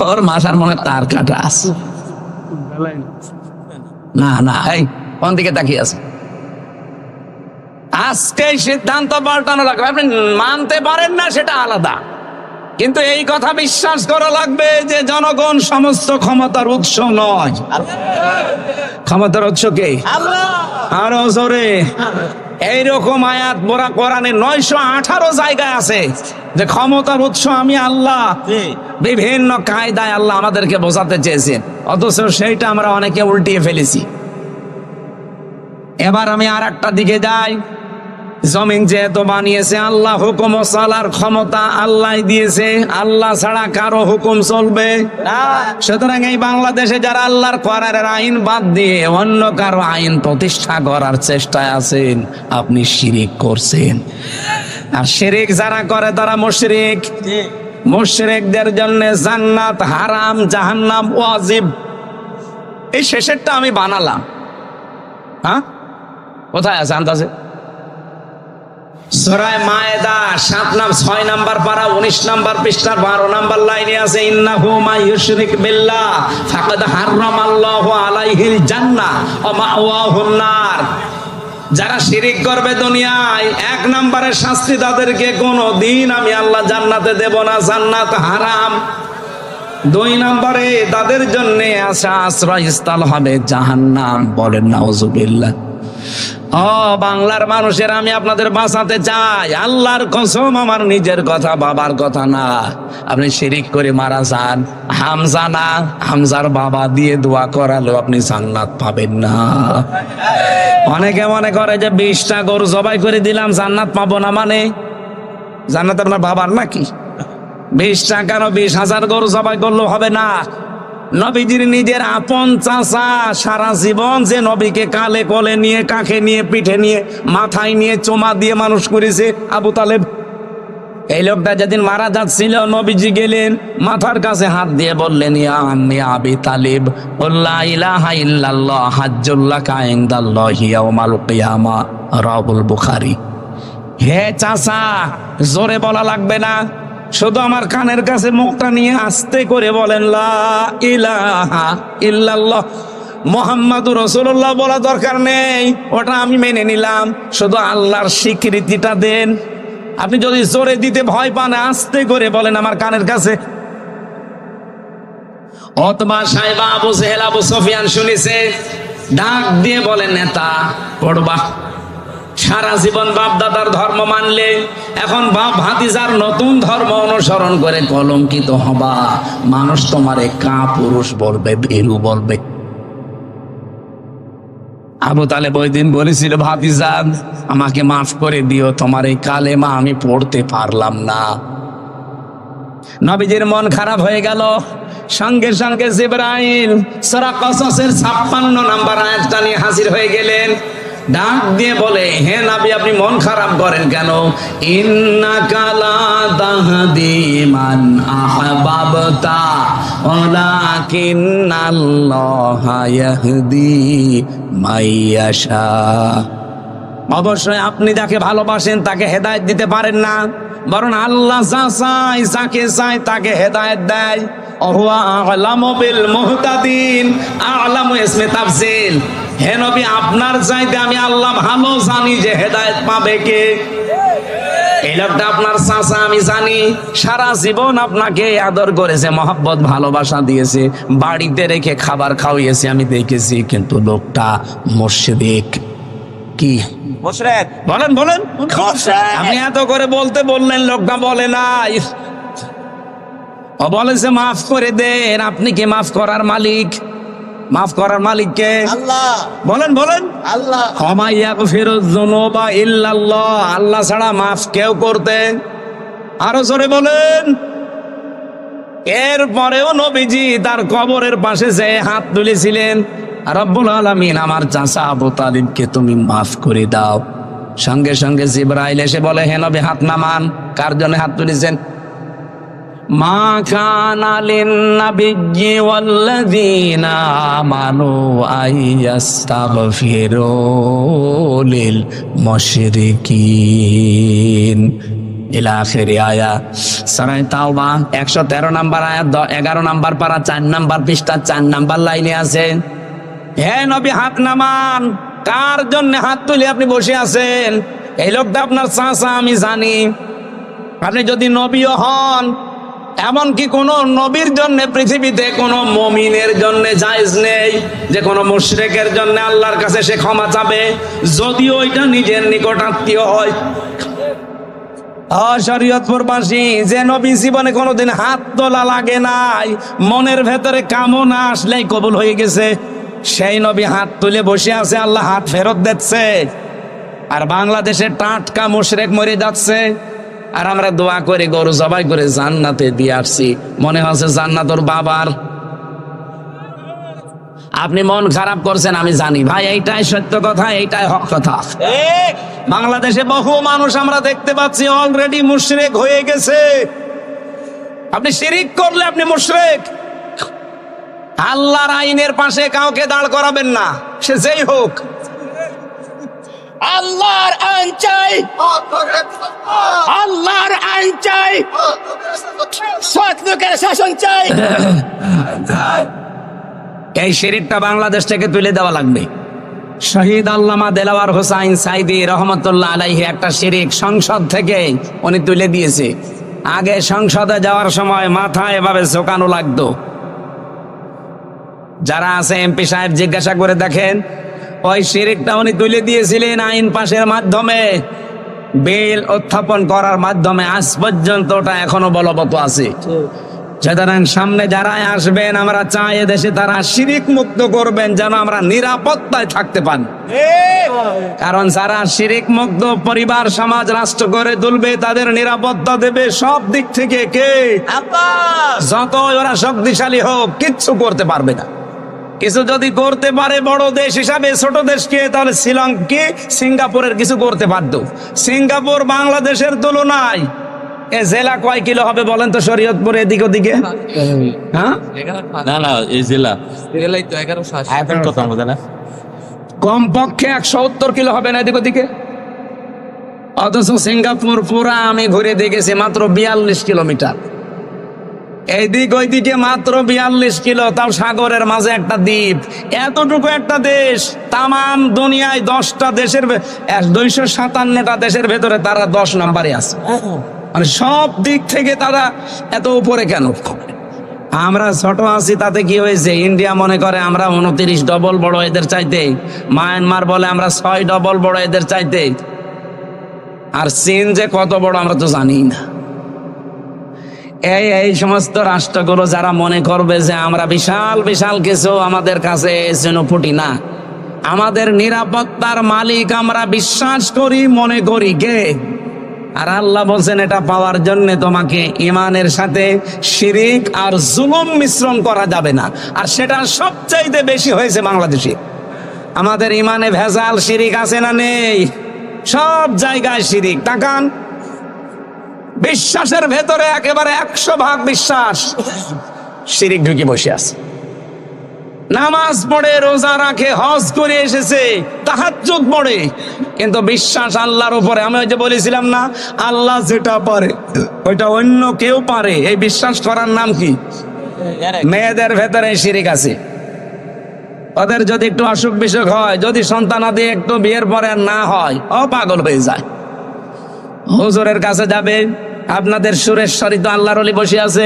ওর মাথার মনে তার কাটা আছে। না এই কোন দিকে তাকিয়ে আছে? আজকে সিদ্ধান্ত পাল্টানো লাগবে। আপনি মানতে পারেন না সেটা আলাদা, কিন্তু এই কথা বিশ্বাস করা লাগবে যে জনগণ সমস্ত ক্ষমতার উৎস নয়। ক্ষমতার উৎস কে? আরো জোরে। এইরকম আয়াত মোরা কোরআনে 918 জায়গায় আছে যে ক্ষমতার উৎস আমি আল্লাহ। বিভিন্ন কায়দায় আল্লাহ আমাদেরকে বোঝাতে চেয়েছেন, অথচ সেইটা আমরা অনেকে উল্টিয়ে ফেলেছি। এবার আমি আর একটা দিকে যাই। জমিন যেহেতু বানিয়েছে আল্লাহ, হুকুম ও চলার ক্ষমতা আল্লাহ দিয়েছে, আল্লাহ ছাড়া কারো হুকুম চলবে না। সুতরাং এই বাংলাদেশে যারা আল্লাহর কোরআনের আইন বাদ দিয়ে অন্য কারো আইন প্রতিষ্ঠা করার চেষ্টায় আছেন, আপনি শিরিক করছেন। আর শিরিক যারা করে তারা মুশরিক। মুশরিকদের জন্য জান্নাত হারাম, জাহান্নাম ওয়াজিব। এই শেষেরটা আমি বানালাম। হ্যাঁ, কোথায় আছে আন্দাজে? সূরা মায়েদা 6 নাম্বার পারা 19 নাম্বার পৃষ্ঠার 12 নাম্বার লাইনে আছে ইন্নাহু মা ইউশরিক বিল্লাহ ফাকাদ হারামাল্লাহু আলাইহিল জান্নাহ ওয়া মাওয়াহুন নার। যারা শিরিক করবে দুনিয়ায়, 1 নম্বরের শাস্তি তাদেরকে কোনদিন আমি আল্লাহ জান্নাতে দেব না, জান্নাত হারাম। 2 নম্বরে তাদের জন্য আশ্রয়স্থল হবে জাহান্নাম। বলেন নাউজুবিল্লাহ। ও বাংলার মানুষের, আমি আপনাদের বাঁচাতে চাই। আল্লাহর কসম, আমার নিজের কথা, বাবার কথা না। আপনি শিরিক করে মারা যান, হামজা না, হামজার বাবা দিয়ে দোয়া করালো আপনি জান্নাত পাবেন না। অনেকে মনে করে যে 20টা গরু জবাই করে দিলাম জান্নাত পাবো না, মানে জান্নাত আপনার বাবার নাকি? 20 টাকা 20,000 গরু জবাই করলেও হবে না। নবীজির নিজের আপন চাচা সারা জীবন যে নবীকে কালে কোলে নিয়ে, কাঁখে নিয়ে, পিঠে নিয়ে, মাথায় নিয়ে, চোমা দিয়ে মানুষ করেছে, আবু তালেব। এই লোকটা যেদিন মারা যাচ্ছিল, নবীজি গেলেন, মাথার কাছে হাত দিয়ে বললেন, ইয়া আম্মি আবি তালিব, লা ইলাহা ইল্লাল্লাহ হাজ্জুল লাকা ইনদাল্লাহি ইয়াউমাল কিয়ামা, রাহুল বুখারী। হে চাচা, জোরে বলা লাগবে না, শুধু আমার কানের কাছে মুখটা নিয়ে আস্তে করে বলেন লা ইলাহা ইল্লাল্লাহ মুহাম্মাদুর রাসূলুল্লাহ বলা দরকার নেই, ওটা আমি মেনে নিলাম। শুধু আল্লাহর স্বীকৃতিটা দেন। আপনি যদি জোরে দিতে ভয় পান, আস্তে করে বলেন আমার কানের কাছে। অতবা সাহেবা, আবু জেহেল, আবু সুফিয়ান শুনেছে, ডাক দিয়ে বলেন নেতা পড়বা। সারা জীবন বাপ দাদার ধর্ম মানলে, এখন বাপ ভাতিজার নতুন ধর্ম অনুসরণ করে কলঙ্কিত হবা। মানুষ তোমারে কাপুরুষ বলবে, ভীরু বলবে। আবু তালেব ওই দিন বলেছিল, ভাতিজান আমাকে মাফ করে দিও, তোমার এই কালেমা আমি পড়তে পারলাম না। নবীজির মন খারাপ হয়ে গেল। সঙ্গে সঙ্গে জিবরাইল সূরা কসসের 56 নাম্বার আয়াতটা নিয়ে হাজির হয়ে গেলেন। ডাক দিয়ে বলে, হে নবী, আপনি মন খারাপ করেন কেন? ইন্নাকা লা তাহদি মান আহবাবতা ওয়ালাকিন্নাল্লাহা ইয়াহদি মাইয়াশা। অবশ্যই আপনি যাকে ভালোবাসেন তাকে হেদায়েত দিতে পারেন না, বরং আল্লাহ যা চায়, যাকে চায় তাকে হেদায়েত দেয়। ওয়া আ'লামু বিল মুহতাদিন, আ'লামু ইসমে তাফসীল। হে নবী, আপনার চাইতে আমি আল্লাহ ভালো জানি যে হেদায়েত পাবে কে। লোকটা আপনার চাচা, আমি জানি সারা জীবন আপনাকে আদর করেছে, মহব্বত ভালোবাসা দিয়েছে, বাড়িতে রেখে খাবার খাওয়িয়েছে, আমি দেখেছি। কিন্তু লোকটা মুশরিক। কি মুশরিক? বলেন বলেন। মুশরিক। আপনি এত করে বলতে বললেন, লোকটা বলে নাই। ও বলেছে মাফ করে দেন। আপনি কি মাফ করার মালিক? মাফ করার মালিক কে? আল্লাহ। বলেন বলেন। আল্লাহ। ওমা ইয়াগফিরুয যুনুবা ইল্লাল্লাহ, আল্লাহ ছাড়া মাফ কেউ করতে? আরো জোরে বলেন। এরপরেও নবীজি তার কবরের পাশে যে হাত তুলেছিলেন, রব্বুল আলামিন আমার চাচা আবু তালিবকে তুমি মাফ করে দাও। সঙ্গে সঙ্গে জিবরাইল এসে বলে, হে নবী হাত নামান। কার জন্য হাত তুলেছেন? মা কানা লিন-নাবিয়্যি ওয়াল্লাযীনা আমানু আইয়াস্তাগফিরু লিল মুশরিকিন ইলা আখিরি আয়াত। সূরা তাওবা 113 নম্বর আয়াত, 11 নম্বর পারা, 4 নম্বর পৃষ্ঠা, 4 নম্বর লাইনে আছে। হে নবী হাত নামান। কার জন্য হাত তুলে আপনি বসে আছেন? এই লোকটা আপনার চাচা, আমি জানি। আপনি যদি নবীও হন, এমনকি কোন নবীর জন্য পৃথিবীতে কোন মুমিনের জন্য জায়েজ নেই যে কোন মুশরিকের জন্য আল্লাহর কাছে সে ক্ষমা চাবে, যদিও এটা নিজের নিকট আত্মীয় হয়। শরীয়তপুরবাসী, যে নবী জীবনে কোনোদিন হাত তোলা লাগে নাই, মনের ভেতরে কামনা আসলেই কবুল হয়ে গেছে, সেই নবী হাত তুলে বসে আছে, আল্লাহ হাত ফেরত দিচ্ছে। আর বাংলাদেশে টাটকা মুশরিক মরে যাচ্ছে, আর আমরা দোয়া করে গরু জবাই করে জান্নাতে দিয়ে আসছি। মনে হচ্ছে জান্নাত ওর বাবার। আপনি মন খারাপ করছেন, আমি জানি ভাই, এইটাই সত্য কথা, এইটাই হক কথা। বাংলাদেশে বহু মানুষ আমরা দেখতে পাচ্ছি অলরেডি মুশরিক হয়ে গেছে। আপনি শিরিক করলে আপনি মুশরিক। আল্লাহর আইনের পাশে কাউকে দাঁড় করাবেন না, সে যেই হোক। আল্লাহর আইন চাই, আল্লাহর আইন চাই, সৎ লোকের শাসন চাই। এই শিরিকটা বাংলাদেশ থেকে তুলে দেওয়া লাগবে। শহীদ আল্লামা দেলাওয়ার হোসাইন সাইদি রহমতুল্লাহ আলাইহি একটা শিরিক সংসদ থেকে উনি তুলে দিয়েছে। আগে সংসদে যাওয়ার সময় মাথা এভাবে ঝোকানো লাগতো। যারা আছে এমপি সাহেব জিজ্ঞাসা করে দেখেন, ওই শিরিকটা উনি তুলে দিয়েছিলেন আইন পাশের মাধ্যমে, বিল উত্থাপন করার মাধ্যমে। আজ পর্যন্ত ওটা এখনো বলবৎ আছে। সুতরাং সামনে যারা আসবেন, আমরা চাই এদেশে তারা শিরিক মুক্ত করবেন, যেন আমরা নিরাপত্তায় থাকতে পারি। কারণ যারা শিরিক মুক্ত পরিবার, সমাজ, রাষ্ট্র করে তুলবে, তাদের নিরাপত্তা দেবে সব দিক থেকে কে? যতই ওরা শক্তিশালী হোক, কিচ্ছু করতে পারবে না। কিছু যদি করতে পারে বড় দেশ হিসাবে, ছোট দেশকে, তাহলে শ্রীলঙ্কা, সিঙ্গাপুরের কিছু করতে পারত। সিঙ্গাপুর বাংলাদেশের তুলনায় এ জেলা কয় কিলো হবে বলেন তো? শরীয়তপুর এদিক ওদিকে, হ্যাঁ, না না, এই জেলাই তো 11 কথা বলে না, কমপক্ষে 170 কিলো হবে না এদিক ওদিকে। অথচ সিঙ্গাপুর পুরা আমি ঘুরে দেখেছি মাত্র 42 কিলোমিটার। এইদিক ওইদিকে মাত্র 42 কিলো, তাও সাগরের মাঝে একটা দ্বীপ। এতটুকু একটা দেশ, তামাম দুনিয়ায় 10টা দেশের, 257টা দেশের ভেতরে তারা 10 নম্বরে আছে। মানে সব দিক থেকে তারা এত উপরে কেন? আমরা ছোট আছি, তাতে কি হয়েছে? ইন্ডিয়া মনে করে আমরা 29 ডবল বড় এদের চাইতে, মায়ানমার বলে আমরা 6 ডবল বড় এদের চাইতে, আর চীন যে কত বড় আমরা তো জানি না। এই সমস্ত রাষ্ট্রগুলো যারা মনে করবে যে আমরা বিশাল বিশাল কিছু, আমাদের কাছে যেন ফুটি না। আমাদের নিরাপত্তার মালিক আমরা বিশ্বাস করি, মনে করি কে? আর আল্লাহ বলছেন এটা পাওয়ার জন্য তোমাকে ইমানের সাথে শিরিক আর জুলুম মিশ্রণ করা যাবে না। আর সেটা সবচাইতে বেশি হয়েছে বাংলাদেশে। আমাদের ইমানে ভেজাল, শিরিক আছে না নেই? সব জায়গায় শিরিক। তাকান, বিশ্বাসের ভেতরে একেবারে 100% বিশ্বাস, শিরিক ঢুকে বসে আছে। নামাজ পড়ে, রোজা রাখে, হজ করে এসেছে, তাহাজ্জুদ পড়ে, কিন্তু বিশ্বাস আল্লাহর উপরে। আমি ওই যে বলেছিলাম না, আল্লাহ যেটা পারে ওইটা অন্য কেউ পারে, এই বিশ্বাস করার নাম কি? মেয়েদের ভেতরে শিরিক আছে। ওদের যদি একটু অসুখ বিসুখ হয়, যদি সন্তানাদি একটু বিয়ের পরে না হয়, ও পাগল হয়ে যায়। হুজুরের কাছে যাবে, আপনাদের সুরেশ্বরী তো আল্লাহর ওলি বসে আছে,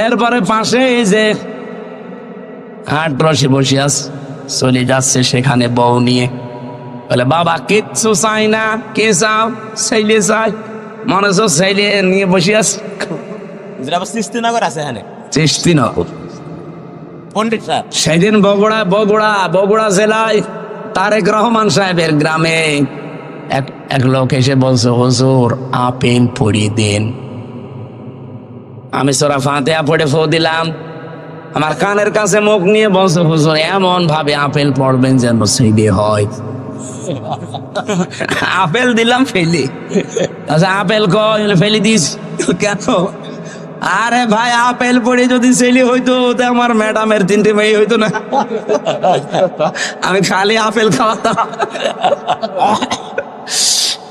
এরপরে পাশে এই যে আটরসি বসে আছে, চলে যাচ্ছে সেখানে বউ নিয়ে। বলে বাবা কিচ্ছু চাই না, কে চাও? ছেলে চাই। মনে হচ্ছে ছেলে নিয়ে বসে আছে। সৃষ্টিনগর আছে এখানে চিস্তিনগর। পন্ডিত স্যার সেদিন বগুড়া জেলায় তারেক রহমান সাহেবের গ্রামে এক লোক এসে বলছে, হুজুর আপেল পড়িয়ে দেন। আমি সূরা ফাতিহা পড়ে ফু দিলাম, আমার কানের কাছে মুখ নিয়ে বলছে, হুজুর এমন ভাবে আপেল পড়বেন যেন ছেলে হয়। আপেল দিলাম ফেলি। আচ্ছা আপেল কই? ফেলি দিস কেন? আরে ভাই আপেল পড়ে যদি ছেলে হইতো তো আমার ম্যাডামের 3টে মেয়ে হইতো না, আমি খালি আপেল খাওয়াতাম।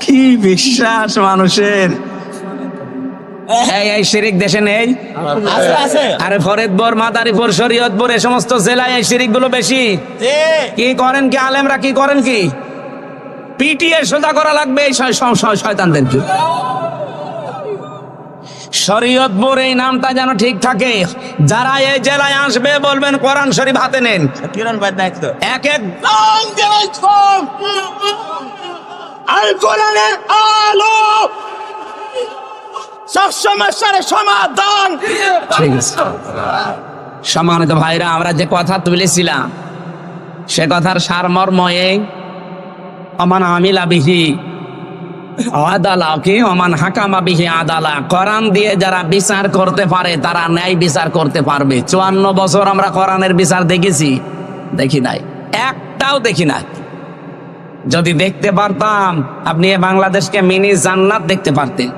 কি বিশ্বাস মানুষের! এই শিরিক দেশে নেই? আছে আরে ফরিদপুর, মাদারীপুর, শরীয়তপুর এই সমস্ত জেলায় এই শিরিক গুলো বেশি। কি করেন কি আলেমরা? কি করেন কি? পিটিয়ে সোজা করা লাগবে এই শয়তানদেরকে। শরীয়তপুর এই নামটা যেন ঠিক থাকে। যারা এই জেলায় আসবে বলবেন কোরআন শরীফ হাতে নেন। কিরণ ভাই দেখতো এক এক আল কোরআনের আলো সব সমস্যার সমাধান। ঠিক আছে সম্মানিত ভাইরা, আমরা যে কথা তুলেছিলাম সে কথার সারমর্ম এই, অমান আমিলা বিহি আদালা কি অমান হাকামা বিহি আদালা। কোরআন দিয়ে যারা বিচার করতে পারে তারা ন্যায় বিচার করতে পারবে। 54 বছর আমরা কোরআনের বিচার দেখেছি? দেখি নাই, একটাও দেখি নাই। যদি দেখতে পারতাম আপনি এ বাংলাদেশকে মিনি জান্নাত দেখতে পারতেন।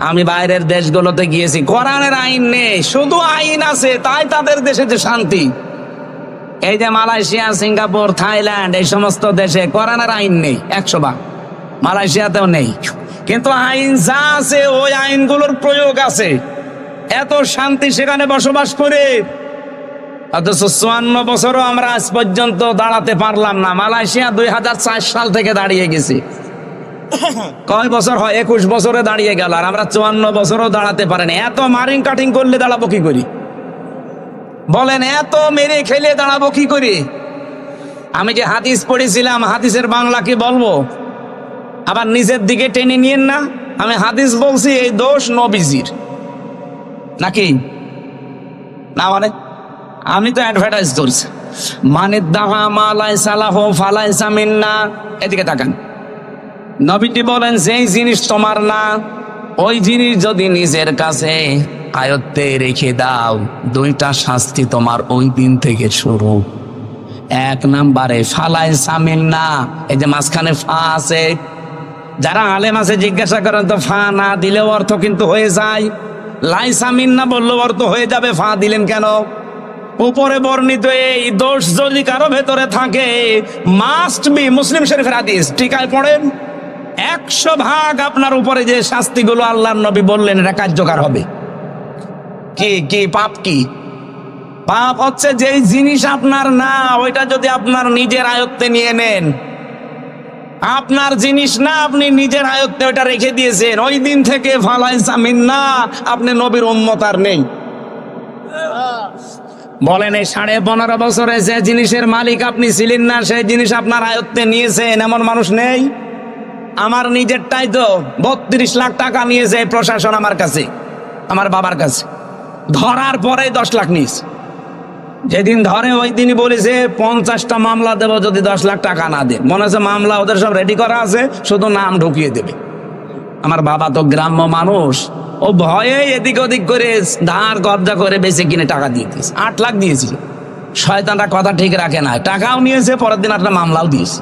আমি বাইরের দেশগুলোতে গিয়েছি, কোরআনের আইন নেই, শুধু আইন আছে, তাই তাদের দেশে যে শান্তি। এই যে মালয়েশিয়া, সিঙ্গাপুর, থাইল্যান্ড এই সমস্ত দেশে কোরআনের আইন নেই 100 ভাগ, মালয়েশিয়াতেও নেই, কিন্তু আইন যা আছে ওই আইনগুলোর প্রয়োগ আছে। এত শান্তি সেখানে বসবাস করে, অথচ 54 বছরও আমরা আজ পর্যন্ত দাঁড়াতে পারলাম না। মালয়েশিয়া 2004 সাল থেকে দাঁড়িয়ে গেছে। কয় বছর হয়? 21 বছরে দাঁড়িয়ে গেল, আর আমরা 54 বছরও দাঁড়াতে পারিনি। এত মারিং কাটিং করলে দাঁড়াবো কি করি বলেন? এত মেরে খেলে দাঁড়াবো কি করি? আমি যে হাদিস পড়েছিলাম, হাদিসের বাংলা কি বলবো? আবার নিজের দিকে টেনে নিয়েন না। আমি হাদিস বলছি, এই দোষ নবীজির নাকি না? মানে আমি তো অ্যাডভার্টাইজ করছি, মানে দাহা মালাই সালাহ ফালাইসা মিন্না। এদিকে তাকান, নবীজি বলেন যেই জিনিস তোমার না ওই জিনিস যদি নিজের কাছে আয়ত্তে রেখে দাও, 2টা শাস্তি তোমার ওই দিন থেকে শুরু। 1 নম্বরে ফালাইসা মিন্না, এই যে মাঝখানে ফা আছে, যারা আলেম আছে জিজ্ঞাসা করেন তো ফা না দিলেও অর্থ কিন্তু হয়ে যায়, লাইসা মিন্না বললেও অর্থ হয়ে যাবে, ফা দিলেন কেন? উপরে বর্ণিত এই দোষ যদি কারো ভেতরে থাকে, মাস্ট বি, মুসলিম শরীফের হাদিস, টিকায় পড়েন, 100 ভাগ আপনার উপরে যে শাস্তিগুলো আল্লাহর নবী বললেন এটা কার্যকর হবে। কি কি পাপ? কি পাপ? হচ্ছে যেই জিনিস আপনার না ওইটা যদি আপনার নিজের আয়ত্তে নিয়ে নেন। আপনার জিনিস না, আপনি নিজের আয়ত্তে ওইটা রেখে দিয়েছেন, ওই দিন থেকে ফালাইসা মিন্না, আপনি নবীর উম্মত আর নেই। বলেন এই 15.5 বছরে যে জিনিসের মালিক আপনি ছিলেন না সেই জিনিস আপনার আয়ত্তে নিয়েছেন এমন মানুষ নেই? আমার নিজেরটাই তো 32 লাখ টাকা নিয়েছে প্রশাসন আমার কাছে, আমার বাবার কাছে, ধরার পরে 10 লাখ নিয়েছে। যেদিন ধরে ওই দিনই বলেছে 50টা মামলা দেবো যদি 10 লাখ টাকা না দেয়। মনে হচ্ছে মামলা ওদের সব রেডি করা আছে, শুধু নাম ঢুকিয়ে দেবে। আমার বাবা তো গ্রাম্য মানুষ, ও ভয়ে এদিক ওদিক করে ধার কবজা করে বেঁচে কিনে টাকা দিয়ে দিয়েছে। 8 লাখ দিয়েছিল। শয়তানরা কথা ঠিক রাখে না, টাকাও নিয়েছে, পরের দিন একটা মামলাও দিয়েছে।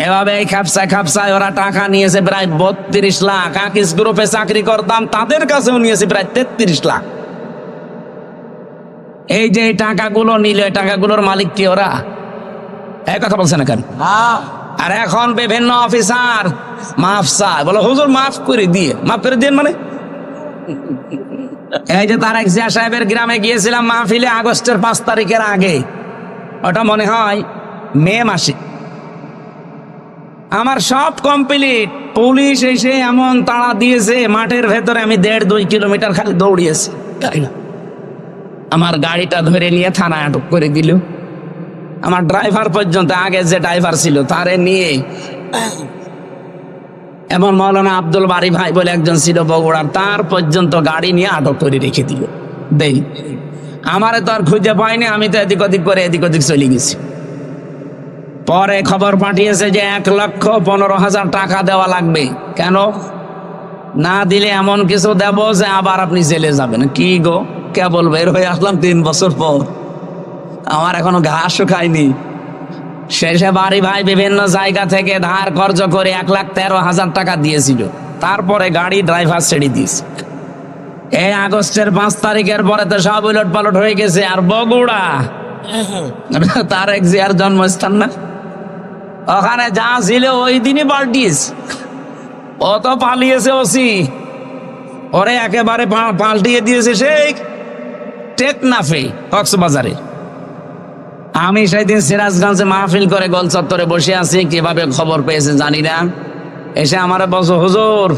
এভাবে এই খাপসায় ওরা টাকা নিয়েছে প্রায় 32 লাখ। আকিস গ্রুপে চাকরি করতাম, তাদের কাছেও নিয়েছে প্রায় 33 লাখ। এই যে টাকাগুলো নিল, টাকাগুলোর মালিক কি ওরা? এই কথা বলছে না কেন? আর এখন বিভিন্ন অফিসার মাফ চায়, বলো হুজুর মাফ করে দিন মানে। এই যে তারেক জিয়া সাহেবের গ্রামে গিয়েছিলাম মাহফিলে, আগস্টের 5 তারিখের আগে, ওটা মনে হয় মে মাসে। আমার সব কমপ্লিট, পুলিশ এসে এমন তাড়া দিয়েছে মাঠের ভেতরে, আমি 1.5-2 কিলোমিটার খালি দৌড়িয়েছি। আমার গাড়িটা ধরে নিয়ে থানায় আটক করে দিল। আমার ড্রাইভার পর্যন্ত, আগে যে ড্রাইভার ছিল তারে নিয়ে, এমন মৌলানা আব্দুল বারী ভাই বলে একজন ছিল বগুড়ার, তার পর্যন্ত গাড়ি নিয়ে আটক করে রেখে দিল। দেই আমারে তো আর খুঁজে পাইনি, আমি তো এদিক ওদিক করে এদিক ওদিক চলে গেছি। পরে খবর পাঠিয়েছে যে 1,15,000 টাকা দেওয়া লাগবে। কেন? না দিলে এমন কিছু দেব যে আবার আপনি জেলে যাবেন। কি গো, কেবল বের হয়ে আসলাম 3 বছর পর, আমার এখনো ঘাসও খাইনি। শেষে বাড়ি ভাই বিভিন্ন জায়গা থেকে ধার কর্জ করে 1,13,000 টাকা দিয়েছিল। তারপরে গাড়ি ড্রাইভার ছেড়ে দিয়েছে। এই আগস্টের 5 তারিখের পরে তো সব উলট পালট হয়ে গেছে। আর বগুড়া তারেক জিয়ার জন্মস্থান না, ওখানে যা ছিল ওই দিনই পাল্টিয়েছে। ও তো পালিয়েছে ওসি, ওরে একেবারে পাল্টিয়ে দিয়েছে সেই টেকনাফে, কক্সবাজারে। আমি সেদিন সিরাজগঞ্জে মাহফিল করে গোল চত্বরে বসে আছি, কিভাবে খবর পেয়েছে জানি না। এসে আমার বলছো, হুজুর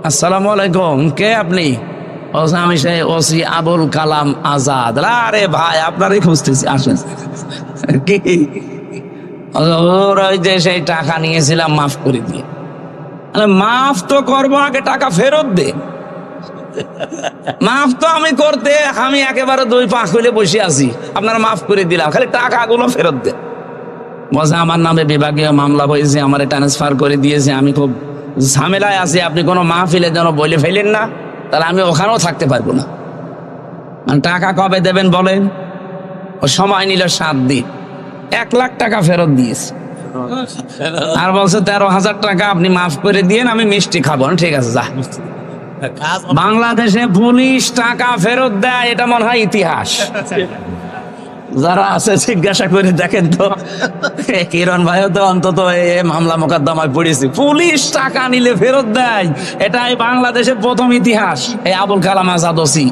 আসসালামু আলাইকুম, কে আপনি? আমি সেই ওসি আবুল কালাম আজাদ। আরে ভাই, আপনারই খুঁজতেছি, আসেন। কি ওই যে সেই টাকা নিয়েছিলাম মাফ করে দিয়ে। মাফ তো করবো, আগে টাকা ফেরত দে। মাফ তো আমি করতে, আমি একেবারে 2 পা খুলে বসে আছি, আপনারা মাফ করে দিলাম, খালি টাকাগুলো ফেরত দে। বলছে আমার নামে বিভাগীয় মামলা হয়েছে, আমার ট্রান্সফার করে দিয়েছে, আমি খুব ঝামেলায় আছি, আপনি কোনো মাহফিলে যেন বলে ফেলেন না, তাহলে আমি ওখানেও থাকতে পারবো না। মানে টাকা কবে দেবেন বলেন? ও সময় নিল 7 দিন, 1 লাখ টাকা ফেরত দিয়েছে। আর বলছে 13,000 টাকা আপনি মাফ করে দিয়েন, আমি মিষ্টি খাবো। ঠিক আছে, যা। বাংলাদেশে পুলিশ টাকা ফেরত দেয়, এটা মনে হয় ইতিহাস। যারা আছে জিজ্ঞাসা করে দেখেন তো, কিরণ ভাইও তো অন্তত মামলা মোকদ্দমায় পড়েছে, পুলিশ টাকা নিলে ফেরত দেয়, এটাই বাংলাদেশের প্রথম ইতিহাস। এই আবুল কালাম আজাদ ওসি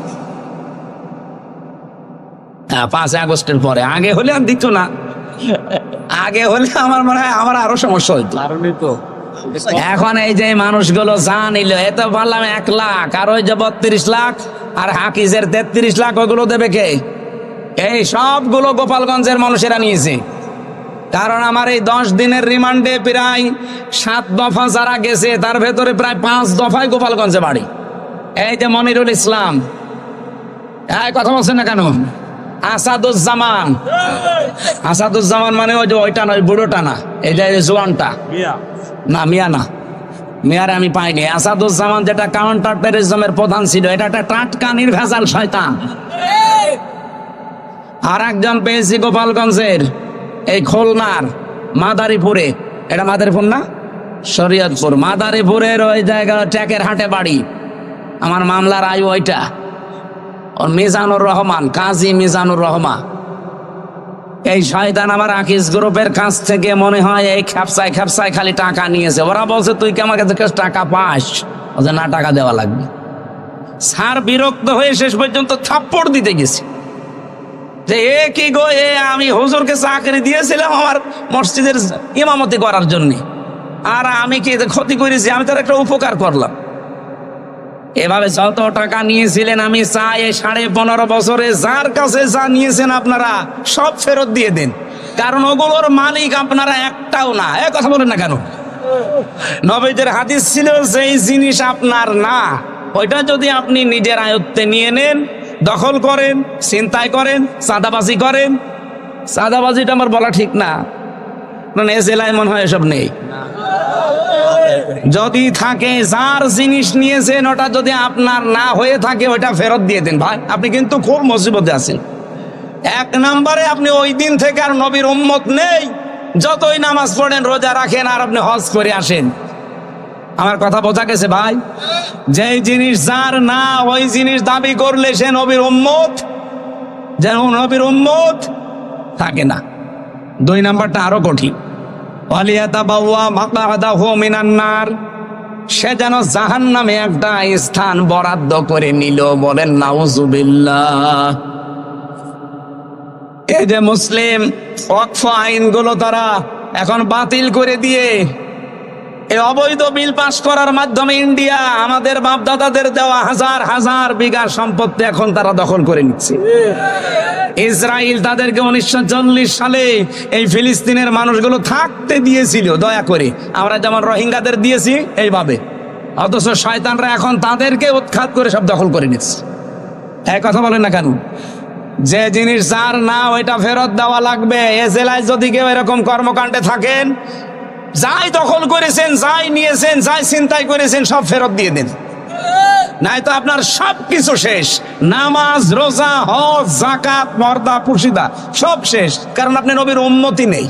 5 আগস্টের পরে, আগে হলে আর দিত না। আগে হলে আমার মনে হয় আমার আরো সমস্যা হইতো। এখন এই যে মানুষগুলো যা নিল, এত বললাম 1 লাখ, আর ওই যে 32 লাখ আর হাকিজের 33 লাখ, ওগুলো দেবে কে? এই সবগুলো গোপালগঞ্জের মানুষেরা নিয়েছে। কারণ আমার এই 10 দিনের রিমান্ডে প্রায় 7 দফা যারা গেছে, তার ভেতরে প্রায় 5 দফায় গোপালগঞ্জে বাড়ি। এই যে মনিরুল ইসলাম, কথা বলছেন না কেন? আসাদুজ্জামান, আসাদুজ্জামান মানে ওই যে ওইটা নয়, বুড়োটা না, এই যে জোয়ানটা না, মিয়া না, মিয়ার আমি পাইনি। আসাদুজ্জামান যেটা কাউন্টার টেররিজমের প্রধান ছিল, এটা একটা টাটকা নির্ভেজাল শয়তান। আর একজন পেয়েছি গোপালগঞ্জের, এই খুলনার মাদারীপুরে, এটা মাদারীপুর না, শরীয়তপুর, মাদারীপুরের ওই জায়গা ট্যাকের হাটে বাড়ি। আমার মামলার আয়ু ওইটা, ওর মিজানুর রহমান, কাজী মিজানুর রহমান। এই শয়তান আমার আকিজ গ্রুপের কাছ থেকে মনে হয় এই খ্যাপসায় খ্যাপসায় খালি টাকা নিয়েছে। ওরা বলছে তুই কি আমার কাছে টাকা পাস? বলছে না, টাকা দেওয়া লাগবে। স্যার বিরক্ত হয়ে শেষ পর্যন্ত থাপ্পড় দিতে গেছে যে এ কি গো, আমি হুজুরকে চাকরি দিয়েছিলাম আমার মসজিদের ইমামতি করার জন্য, আর আমি কি ক্ষতি করেছি? আমি তার একটা উপকার করলাম। এভাবে যত টাকা নিয়েছিলেন আমি চাই 15.5 বছরে যার কাছে যা নিয়েছেন আপনারা সব ফেরত দিয়ে দেন, কারণ ওগুলোর মালিক আপনারা একটাও না। কথা বলেন না কেন? নবীদের হাদিস ছিল, যেই জিনিস আপনার না, ওইটা যদি আপনি নিজের আয়ত্তে নিয়ে নেন, দখল করেন, ছিনতাই করেন, চাঁদাবাজি করেন। চাঁদাবাজিটা আমার বলা ঠিক না, কারণ এ জেলায় মনে হয় এসব নেই। যদি থাকে, যার জিনিস নিয়েছেন ওটা যদি আপনার না হয়ে থাকে, ওইটা ফেরত দিয়ে দেন। ভাই আপনি কিন্তু খুব মুসিবতে আছেন। 1 নম্বরে আপনি ওই দিন থেকে আর নবীর উম্মত নেই, যতই নামাজ পড়েন, রোজা রাখেন, আর আপনি হজ করে আসেন। আমার কথা বোঝা গেছে ভাই? যেই জিনিস যার না, ওই জিনিস দাবি করলে সে নবীর উম্মত, যেন নবীর উম্মত থাকে না। 2 নাম্বারটা আরো কঠিন, সে যেন জাহান্নামে একটা স্থান বরাদ্দ করে নিল। বলেন নাউজুবিল্লাহ। এই যে মুসলিম ওয়াকফ আইনগুলো তারা এখন বাতিল করে দিয়ে এই অবৈধ বিল পাস করার মাধ্যমে ইন্ডিয়া আমাদের বাপদাদাদের দেওয়া হাজার হাজার বিঘা সম্পত্তি এখন তারা দখল করে নিচ্ছে। ইসরায়েল তাদেরকে 1940 সালে এই ফিলিস্তিনের মানুষগুলো থাকতে দিয়েছিল দয়া করে, আমরা যেমন রোহিঙ্গাদের দিয়েছি এইভাবে, অথচ শয়তানরা এখন তাদেরকে উৎখাত করে সব দখল করে নিচ্ছে। এই কথা বলেন না কেন? যে জিনিস যার না ওইটা ফেরত দেওয়া লাগবে। এ জেলায় যদি কেউ এরকম কর্মকাণ্ডে থাকেন, যাই দখল করেছেন, যাই নিয়েছেন, যাই চিন্তাই করেছেন, সব ফেরত দিয়ে দেন, নাই তো আপনার সব কিছু শেষ। নামাজ, রোজা, হজ, যাকাত, পর্দা, পুশিদা সব শেষ, কারণ আপনি নবীর উম্মতি নেই।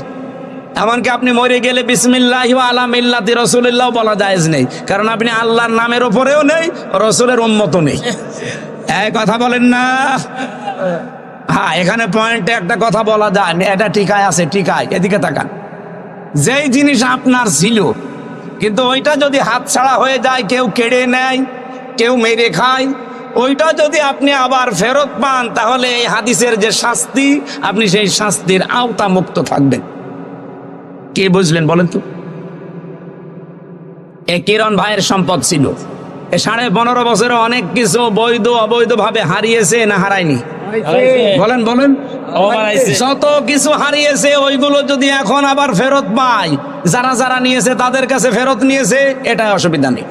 এমনকি আপনি মরে গেলে বিসমিল্লাহি ওয়া আলা মিল্লাতি রাসূলিল্লাহ বলা জায়েজ নেই, কারণ আপনি আল্লাহর নামের উপরেও নেই, রসুলের উম্মতও নেই। এই কথা বলেন না? হ্যাঁ, এখানে পয়েন্টে একটা কথা বলা যায়, এটা টিকায় আছে, টিকায়। এদিকে তাকান। যেই জিনিস আপনার ছিল, কিন্তু ওইটা যদি হাতছাড়া হয়ে যায়, কেউ কেড়ে নেয়, কেউ মেরে খায়, ওইটা যদি আপনি আবার ফেরত পান, তাহলে এই হাদিসের যে শাস্তি, আপনি সেই শাস্তির আওতা মুক্ত থাকবেন। কে বুঝলেন বলেন তো? এ কিরণ ভাইয়ের সম্পদ ছিল, এ 15.5 বছরে অনেক কিছু বৈধ অবৈধ ভাবে হারিয়েছে না হারায়নি? বলেন বলেন। যত কিছু হারিয়েছে ওইগুলো যদি এখন আবার ফেরত পায়, যারা যারা নিয়েছে তাদের কাছে ফেরত নিয়েছে, এটা অসুবিধা নেই।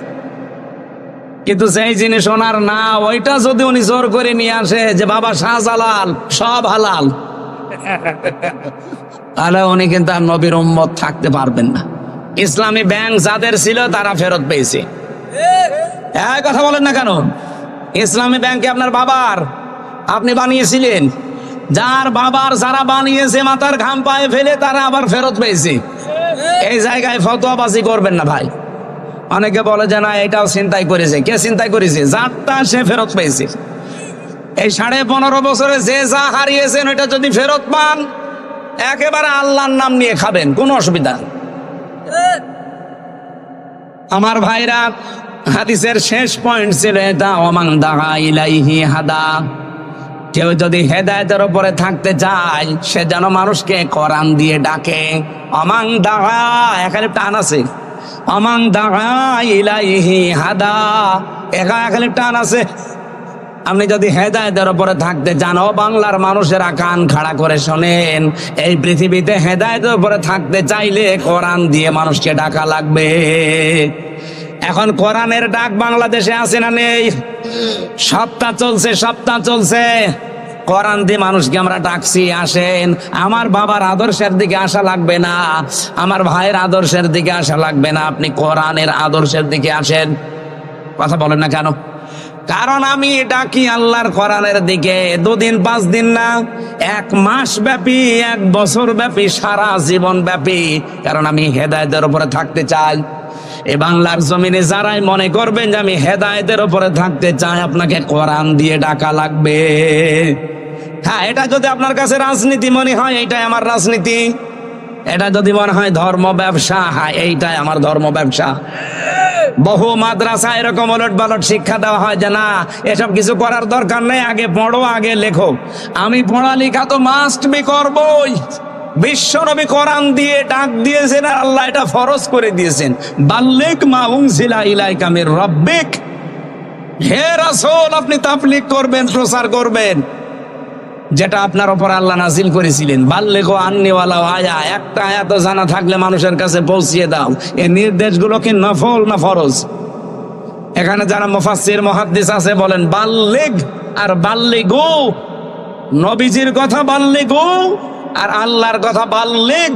কিন্তু যেই জিনিস ওনার না, ওইটা যদি উনি জোর করে নিয়ে আসে যে বাবা শাহজালাল সব হালাল, তাহলে উনি কিন্তু আর নবীর উম্মত থাকতে পারবেন না। ইসলামী ব্যাংক যাদের ছিল তারা ফেরত পেয়েছে। এই কথা বলেন না কেন? ইসলামী ব্যাংকে আপনার বাবার, আপনি বানিয়েছিলেন, যার বাবার যারা বানিয়েছে মাথার ঘাম পায়ে ফেলে তারা আবার ফেরত পেয়েছে। এই জায়গায় ফতোয়াবাজি করবেন না ভাই। অনেকে বলে যে না এটাও চিন্তাই করেছে। কে চিন্তাই করেছে? যারটা সে ফেরত পেয়েছে। এই 15.5 বছরে যে যা হারিয়েছেন ওইটা যদি ফেরত পান, একেবারে আল্লাহর নাম নিয়ে খাবেন, কোনো অসুবিধা নেই। আমার ভাইরা, হাদিসের শেষ পয়েন্ট ছিল এটা, ওমান দাআ ইলাইহি হাদা। কেউ যদি হেদায়েতের উপরে থাকতে চায়, সে যেন মানুষকে কোরআন দিয়ে ডাকে। ওমান দাআ, এখানে টান আছে, ওমান দাআ ইলাইহি হাদা, এখানে টান আছে। আপনি যদি হেদায়েতের উপরে থাকতে চান, ও বাংলার মানুষেরা কান খাড়া করে শোনেন, এই পৃথিবীতে হেদায়েতের উপরে থাকতে চাইলে কোরআন দিয়ে মানুষকে ডাকা লাগবে। এখন কোরআনের ডাক বাংলাদেশে আছে না নেই? সপ্তাহ চলছে, কোরআন দিয়ে মানুষকে আমরা ডাকছি, আসেন। আমার বাবার আদর্শের দিকে আসা লাগবে না, আমার ভাইয়ের আদর্শের দিকে আসা লাগবে না, আপনি কোরআনের আদর্শের দিকে আসেন। কথা বলেন না কেন? কারণ আমি ডাকি আল্লাহর কোরআনের দিকে। 2 দিন 5 দিন না, 1 মাস ব্যাপী, 1 বছর ব্যাপী, সারা জীবন ব্যাপী, কারণ আমি হেদায়েতের উপরে থাকতে চাই। এ বাংলার জমিনে যারাই মনে করবেন যে আমি হেদায়েতের উপরে থাকতে চাই, আপনাকে কোরআন দিয়ে ডাকা লাগবে। হ্যাঁ, এটা যদি আপনার কাছে রাজনীতি মনে হয়, এইটাই আমার রাজনীতি। এটা যদি মনে হয় ধর্ম ব্যবসা, হ্যাঁ এইটাই আমার ধর্ম ব্যবসা। বহু মাদ্রাসা এরকম ওলট পালট শিক্ষা দেওয়া হয় যে না এসব কিছু করার দরকার নেই, আগে পড়ো, আগে লেখো। আমি পড়ালেখা তো মাস্ট বি করবই। বিশ্বনবী কোরআন দিয়ে ডাক দিয়েছেন, আর আল্লাহ এটা ফরজ করে দিয়েছেন, বাল্লিগ মা উনজিলা ইলাইকা মির রাব্বিক। হে রাসূল, আপনি তাবলীগ করবেন, প্রচার করবেন যেটা আপনার উপর আল্লাহ নাজিল করেছিলেন। বাল্লিগু আন্নী ওয়ালাউ আয়া, একটা আয়াত জানা থাকলে মানুষের কাছে পৌঁছিয়ে দাও। এই নির্দেশগুলো কি নফল না ফরজ? এখানে যারা মুফাসসির মুহাদ্দিস আছে বলেন বাল্লিগ আর বাল্লিগু, নবীজির কথা বাল্লিগু আর আল্লাহর কথা বাল্লিগ।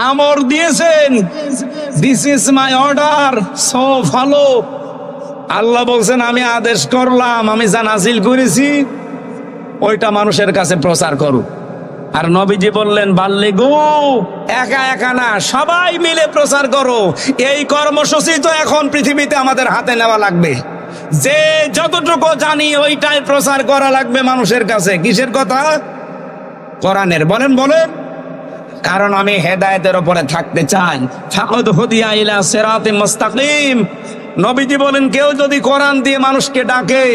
আমর দিয়েছেন, this is my order, so follow. Allah বলছেন আমি আদেশ করলাম, আমি যা নাজিল করেছি ওইটা মানুষের কাছে প্রচার করো। আর নবীজি বললেন বাল্লিগু, একা একা না, সবাই মিলে প্রচার করো। এই কর্মসূচি তো এখন পৃথিবীতে আমাদের হাতে নেওয়া লাগবে। যে যতটুকু জানি ওইটাই প্রচার করা লাগবে মানুষের কাছে। কিসের কথা? কোরআনের। বলেন বলেন। কারণ আমি হেদায়েতের উপরে থাকতে চাই। ফাকাদ হুদিয়া ইলা সিরাতিম মুস্তাকিম। নবীজি বলেন কেউ যদি কোরআন দিয়ে মানুষকে ডাকে,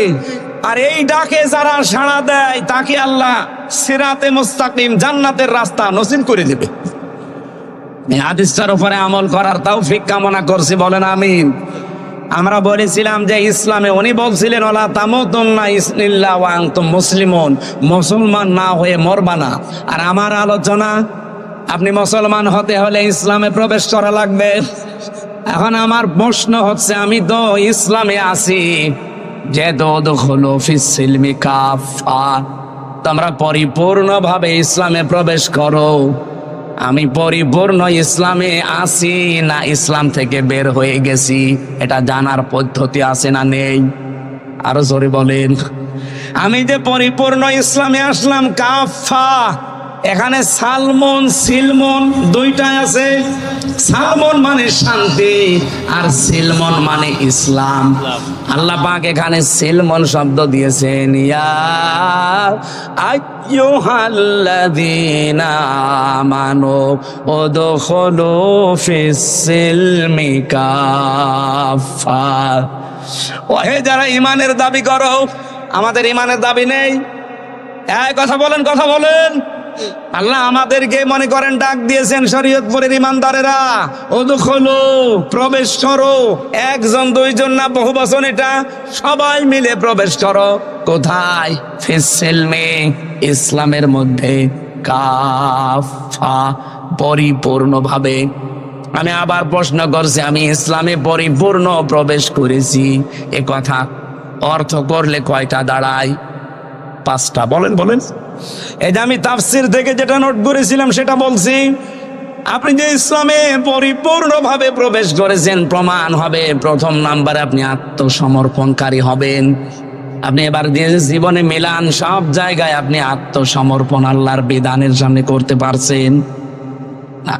আর এই ডাকে যারা সাড়া দেয়, তাকে আল্লাহ সিরাতে মুস্তাকিম, জান্নাতের রাস্তা নসিব করে দেবে। এই হাদিসটার উপরে আমল করার তৌফিক কামনা করছি, বলেন আমিন। আমরা বলেছিলাম যে ইসলামে উনি বলছিলেন ওয়ালা তামুতুন্না ইল্লা ওয়া আনতুম মুসলিমুন, মুসলমান না হয়ে মরবা না। আর আমার আলোচনা, আপনি মুসলমান হতে হলে ইসলামে প্রবেশ করা লাগবে। এখন আমার প্রশ্ন হচ্ছে, আমি তো ইসলামে আছি, যে দুখুলু ফিস সিলমি কাফা, তোমরা পরিপূর্ণভাবে ইসলামে প্রবেশ করো। আমি পরিপূর্ণ ইসলামে আছি না ইসলাম থেকে বের হয়ে গেছি, এটা জানার পদ্ধতি আছে না নেই? আরো জোরে বলেন। আমি যে পরিপূর্ণ ইসলামে আসলাম কাফা, এখানে সালমন সিলমন দুইটা আছে। সালমন মানে শান্তি, আর সিলমন মানে ইসলাম। আল্লাহ পাক এখানে সিলমন শব্দ দিয়েছেন, ইয়া আইয়ুহাল্লাযীনা আমানু উদখুলু ফিস সিলমি কাফা। ওহে যারা ঈমানের দাবি করো, আমাদের ঈমানের দাবি নেই। এই কথা বলেন, কথা বলেন। আল্লাহ আমাদেরকে মনে করেন ডাক দিয়েছেন শরীয়তপুরের ইমানদারেরা, উদখুলু প্রবেশ করো। একজন দুইজন না, বহু বচন এটা, সবাই মিলে প্রবেশ করো। কোথায়? ফিস সিলমি, ইসলামের মধ্যে, কাফা, পরিপূর্ণভাবে। আমি আবার প্রশ্ন করছি, আমি ইসলামে পরিপূর্ণ প্রবেশ করেছি, এ কথা অর্থ করলে কয়টা দাঁড়ায়? 5টা। বলেন বলেন। এই যে আমি তাফসির থেকে যেটা নোট করেছিলাম সেটা বলছি। আপনি যে ইসলামে পরিপূর্ণভাবে প্রবেশ করেছেন, প্রমাণ হবে প্রথম নাম্বারে আপনি আত্মসমর্পণকারী হবেন। আপনি এবার দিয়ে জীবনে মিলান, সব জায়গায় আপনি আত্মসমর্পণ আল্লাহর বিধানের সামনে করতে পারছেন না।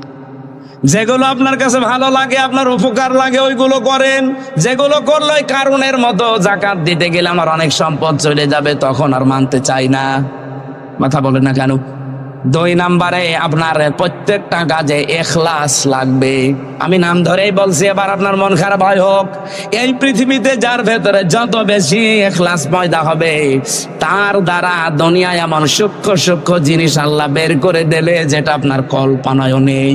যেগুলো আপনার কাছে ভালো লাগে, আপনার উপকার লাগে, ওইগুলো করেন। যেগুলো করলে কারণের মতো, যাকাত দিতে গেলে আমার অনেক সম্পদ চলে যাবে, তখন আর মানতে চাই না। কথা বলেন না কেন? 2 নাম্বারে আপনার প্রত্যেকটা কাজে ইখলাস লাগবে। আমি নাম ধরেই বলছি, এবার আপনার মন খারাপ হয় হোক, এই পৃথিবীতে যার ভেতরে যত বেশি ইখলাস পয়দা হবে, তার দ্বারা দুনিয়ায় এমন সূক্ষ্ম সূক্ষ্ম জিনিস আল্লাহ বের করে দিলে যেটা আপনার কল্পনায়ও নেই।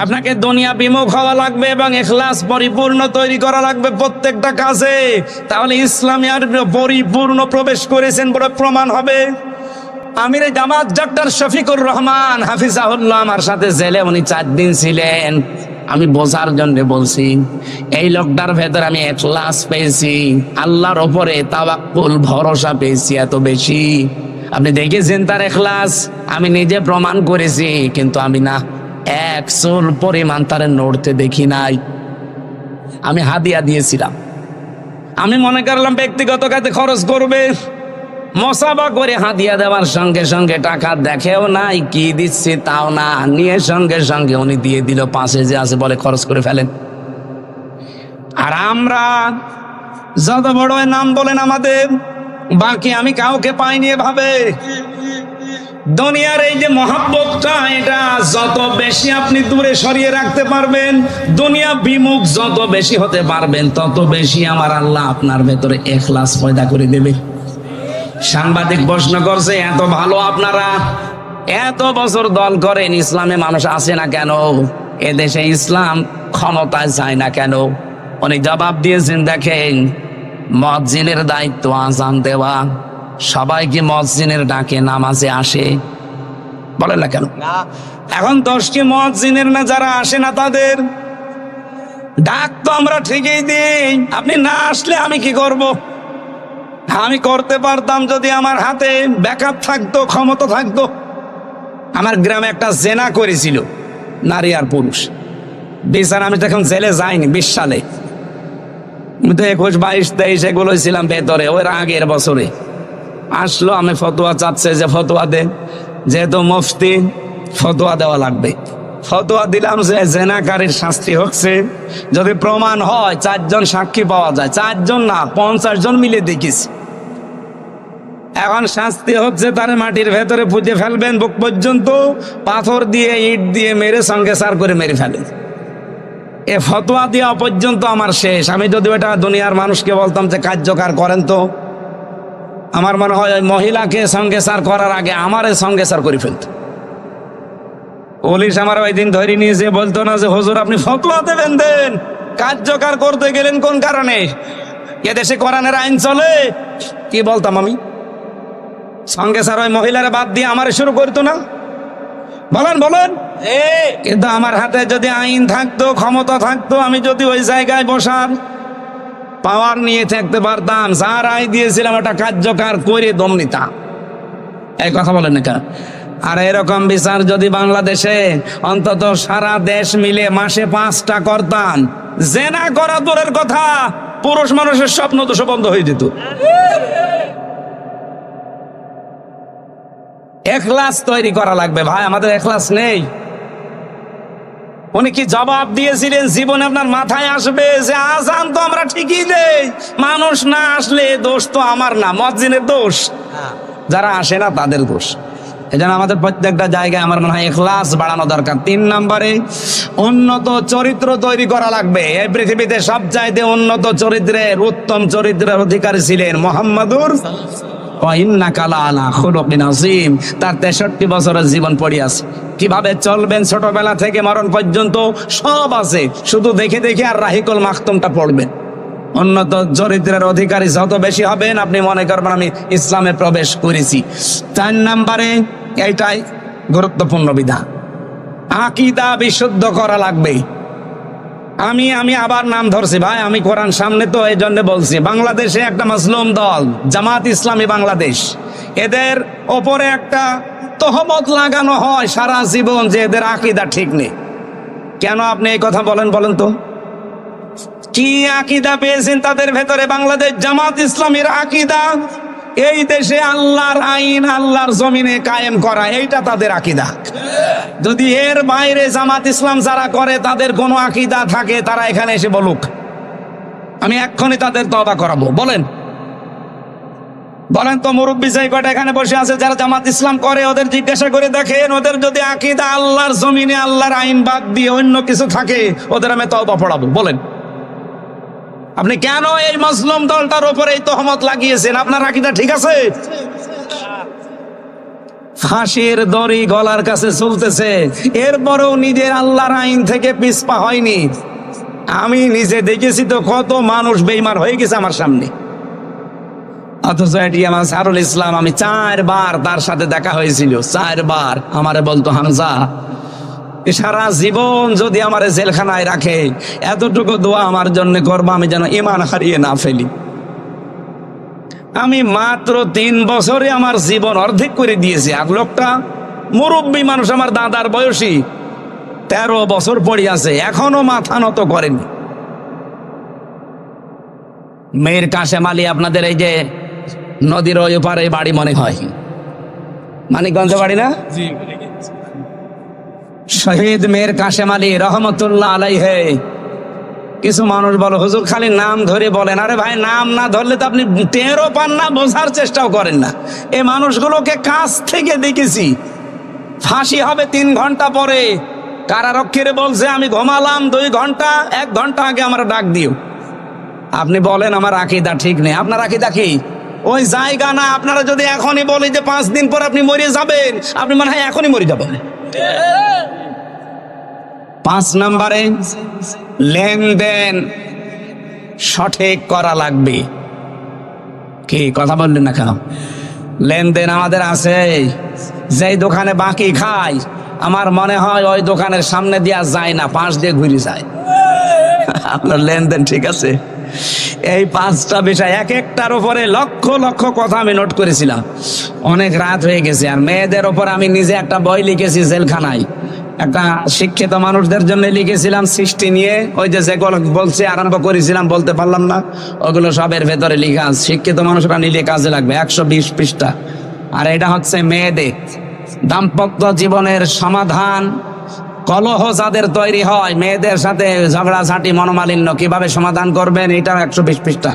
আপনাকে দুনিয়া বিমুখ হওয়া লাগবে এবং ইখলাস পরিপূর্ণ তৈরি করা লাগবে প্রত্যেকটা কাজে, তাহলে ইসলামে আর পরিপূর্ণ প্রবেশ করেছেন বলে প্রমাণ হবে। আমির জামাত ডক্টর শফিকুর রহমান হাফিজাহুল্লাহ আমার সাথে জেলে উনি 4 দিন ছিলেন। আমি বোঝার জন্য বলছি, এই লোকটার ভেতরে আমি ইখলাস পেয়েছি, আল্লাহর ওপরে তাওয়াক্কুল ভরসা পেয়েছি এত বেশি। আপনি দেখেছেন তার ইখলাস, আমি নিজে প্রমাণ করেছি, কিন্তু আমি না 1 চুল পরিমাণ তারে নড়তে দেখি নাই। আমি হাদিয়া দিয়েছিলাম, আমি মনে করলাম ব্যক্তিগত কাজে খরচ করবে, মসাবা করে হাদিয়া দেওয়ার সঙ্গে সঙ্গে টাকা দেখেও নাই, কি দিচ্ছি তাও না, নিয়ে সঙ্গে সঙ্গে উনি দিয়ে দিল, পাশে যে আছে বলে খরচ করে ফেলেন। আর আমরা যত বড় নাম বলেন আমাদের, বাকি আমি কাউকে পাইনি এভাবে। দুনিয়ার এই যে মহাব্বতটা, এটা যত বেশি আপনি দূরে সরিয়ে রাখতে পারবেন, দুনিয়া বিমুখ যত বেশি হতে পারবেন, তত বেশি আমার আল্লাহ আপনার ভেতরে ইখলাস পয়দা করে দেবে। সাংবাদিক প্রশ্ন করছে, এত ভালো আপনারা, এত বছর দল করেন, ইসলামে মানুষ আসে না কেন? এদেশে ইসলাম ক্ষমতায় যায় না কেন? উনি জবাব দিয়েছেন, দেখেন, মুয়াজ্জিনের দায়িত্ব আযান দেওয়া, সবাই কি মুয়াজ্জিনের ডাকে নামাজে আসে? বলেন না কেন? এখন 10টি মুয়াজ্জিনের না যারা আসে না, তাদের ডাক তো আমরা ঠিকই দিই। আপনি না আসলে আমি কি করব? আমি করতে পারতাম যদি আমার হাতে ব্যাকআপ থাকতো, ক্ষমতা থাকতো। আমার গ্রামে একটা জেনা করেছিল, নারী আর পুরুষ। বিচার আমি তখন জেলে যাইনি, 20 সালে। আমি তো 21, 22, 23 এগুলো ছিলাম ভেতরে। ওর আগের বছরে আসলো, আমি ফতোয়া চাচ্ছে যে ফতোয়া দেন, যেহেতু মুফতি ফতোয়া দেওয়া লাগবে। ফতোয়া দিলাম যে জেনাকারীর শাস্তি হচ্ছে যদি প্রমাণ হয় 4 জন সাক্ষী পাওয়া যায়। 4 জন না, 50 জন মিলে দেখিস। এখন শাস্তি হচ্ছে তার মাটির ভেতরে পুঁতে ফেলবেন, বুক পর্যন্ত পাথর দিয়ে, ইট দিয়ে মেরে সঙ্গে সার করে মেরে ফেলেন। এ ফতোয়া দেওয়া পর্যন্ত আমার শেষ। আমি যদি এটা দুনিয়ার মানুষকে বলতাম যে কার্যকর করেন, তো আমার মনে হয় ওই মহিলাকে সঙ্গে সার করার আগে আমারে সঙ্গে সার করে ফেলত। পুলিশ আমার ওই দিন ধরে নিয়েছে, বলতো না যে হুজুর আপনি ফতোয়া দেবেন, দেন, কার্যকর করতে গেলেন কোন কারণে? এদেশে কোরআনের আইন চলে। কি বলতাম আমি? সঙ্গে স্যার ওই মহিলারা বাদ দিয়ে আমার শুরু করতো না? বলেন বলেন। কিন্তু আমার হাতে যদি আইন থাকতো, ক্ষমতা থাকতো, আমি যদি ওই জায়গায় বসার পাওয়ার নিয়ে থাকতে পারতাম, যার আইন দিয়েছিলাম ওটা কার্যকর করে দম নিতাম। এই কথা বলেন না কেন? আর এরকম বিচার যদি বাংলাদেশে অন্তত সারা দেশ মিলে মাসে 5টা করতাম, জেনা করা দূরের কথা, পুরুষ মানুষের স্বপ্ন তো সব বন্ধ হয়ে যেত। এখলাস তৈরি করা লাগবে ভাই, আমাদের এখলাস নেই। উনি কি জবাব দিয়েছিলেন? জীবনে আপনার মাথায় আসবে যে আজান তো আমরা ঠিকই দেই, মানুষ না আসলে দোষ তো আমার না, মুয়াজ্জিনের দোষ, যারা আসে না তাদের দোষ। এজন্য আমাদের প্রত্যেকটা জায়গায় আমার মনে হয় ইখলাস বাড়ানো দরকার। 3 নম্বরে উন্নত চরিত্র তৈরি করা লাগবে। এই পৃথিবীতে সবচাইতে উন্নত চরিত্রের, উত্তম চরিত্রের অধিকারী ছিলেন মুহাম্মাদুর ওয়া ইন্নাকা লাআলা খুলুকিন আযীম। তার 63 বছরের জীবন পড়ে আছে। কিভাবে চলবেন ছোটবেলা থেকে মরণ পর্যন্ত সব আছে, শুধু দেখে দেখে আর রাহিকুল মাখতুমটা পড়বেন। উন্নত চরিত্রের অধিকারী যত বেশি হবেন, আপনি মনে করবেন আমি ইসলামে প্রবেশ করেছি। 4 নম্বরে এইটাই গুরুত্বপূর্ণ বিধান, আকীদা বিশুদ্ধ করা লাগবে। আমি আবার নাম ধরছি ভাই, আমি কোরআন সামনে তো এই জন্য বলছি। বাংলাদেশে একটা মাসলুম দল জামাত ইসলামী বাংলাদেশ, এদের ওপরে একটা তহমত লাগানো হয় সারা জীবন যে এদের আকীদা ঠিক নেই। কেন আপনি এই কথা বলেন বলেন তো? কি আকীদা পেয়েছেন তাদের ভেতরে? বাংলাদেশ জামাত ইসলামীর আকীদা এই দেশে আল্লাহর আইন আল্লাহর জমিনে কায়েম করা, এইটা তাদের আকীদা। যদি এর বাইরে জামাত ইসলাম যারা করে তাদের কোনো আকীদা থাকে, তারা এখানে এসে বলুক, আমি এক্ষুনি তাদের তওবা করাবো। বলেন বলেন তো, মুরব্বী যে কয়টা এখানে বসে আছে যারা জামাত ইসলাম করে, ওদের জিজ্ঞাসা করে দেখেন, ওদের যদি আকীদা আল্লাহর জমিনে আল্লাহর আইন বাদ দিয়ে অন্য কিছু থাকে, ওদের আমি তওবা পড়াবো। বলেন আপনি কেন এই মুসলিম দলটার উপরে এই তহমত লাগিয়েছেন? আপনার আকীদা ঠিক আছে? ফাঁসির দড়ি গলার কাছে চলতেছে, এরপরেও নিজের আল্লাহর আইন থেকে পিছপা হয়নি। আমি নিজে দেখেছি তো কত মানুষ বেঈমান হয়ে গেছে আমার সামনে। অথচ এটি আমার সারুল ইসলাম, আমি 4 বার তার সাথে দেখা হয়েছিল, 4 বার আমারে বলতো, হামজা সারা জীবন যদি আমার জেলখানায় রাখে, এতটুকু দোয়া আমার জন্য করবো আমি যেন ঈমান হারিয়ে না ফেলি। আমি মাত্র 3 বছরে আমার জীবন অর্ধেক করে দিয়েছি। আর লোকটা মুরব্বী মানুষ, আমার দাদার বয়সী, 13 বছর পড়ে আছে, এখনো মাথা নত করেনি। মেয়ের কাশেম আলী, আপনাদের এই যে নদীর ওই পারে বাড়ি মনে হয়, মানিকগঞ্জে বাড়ি না? শহীদ মেয়ের কাশেম আলী রহমতুল্লাহ আলাইহে। কিছু মানুষ বলো হুজুর খালি নাম ধরে বলেন। আরে ভাই, নাম না ধরলে তো আপনি টেরও পান না, বোঝার চেষ্টাও করেন না। এই মানুষগুলোকে কাছ থেকে দেখেছি। ফাঁসি হবে 3 ঘন্টা পরে, কারারক্ষীরে বলছে আমি ঘুমালাম 2 ঘন্টা, 1 ঘন্টা আগে আমার ডাক দিও। আপনি বলেন আমার আকীদা ঠিক নেই। আপনার আকীদা কি? ওই জায়গা না। আপনারা যদি এখনই বলি যে 5 দিন পর আপনি মরে যাবেন, আপনি মনে হয় এখনই মরে যাবেন। 5 নম্বরে লেনদেন সঠিক করা লাগবে। কি কথা বললেন না কেন? লেনদেন আমাদের আছে। যেই দোকানে বাকি খাই, আমার মনে হয় ওই দোকানের সামনে দিয়া যায় না, পাশ দিয়ে ঘুরে যায়। আপনার লেনদেন ঠিক আছে? এই 5টা বিষয়, এক একটার উপরে লক্ষ লক্ষ কথা আমি নোট করেছিলাম। অনেক রাত হয়ে গেছে। আর মেয়েদের ওপর আমি নিজে একটা বই লিখেছি জেলখানায়, একটা শিক্ষিত মানুষদের জন্য লিখেছিলাম সৃষ্টি নিয়ে। ওই যে যেগুলো বলছে আরম্ভ করেছিলাম, বলতে পারলাম না, ওগুলো সবের ভেতরে লিখা। শিক্ষিত মানুষরা নিলে কাজে লাগবে, 120 পৃষ্ঠা। আর এটা হচ্ছে মেয়েদের দাম্পত্য জীবনের সমাধান, কলহ যাদের তৈরি হয়, মেয়েদের সাথে ঝগড়াঝাঁটি, মনোমালিন্য কিভাবে সমাধান করবেন, এটা 120 পৃষ্ঠা।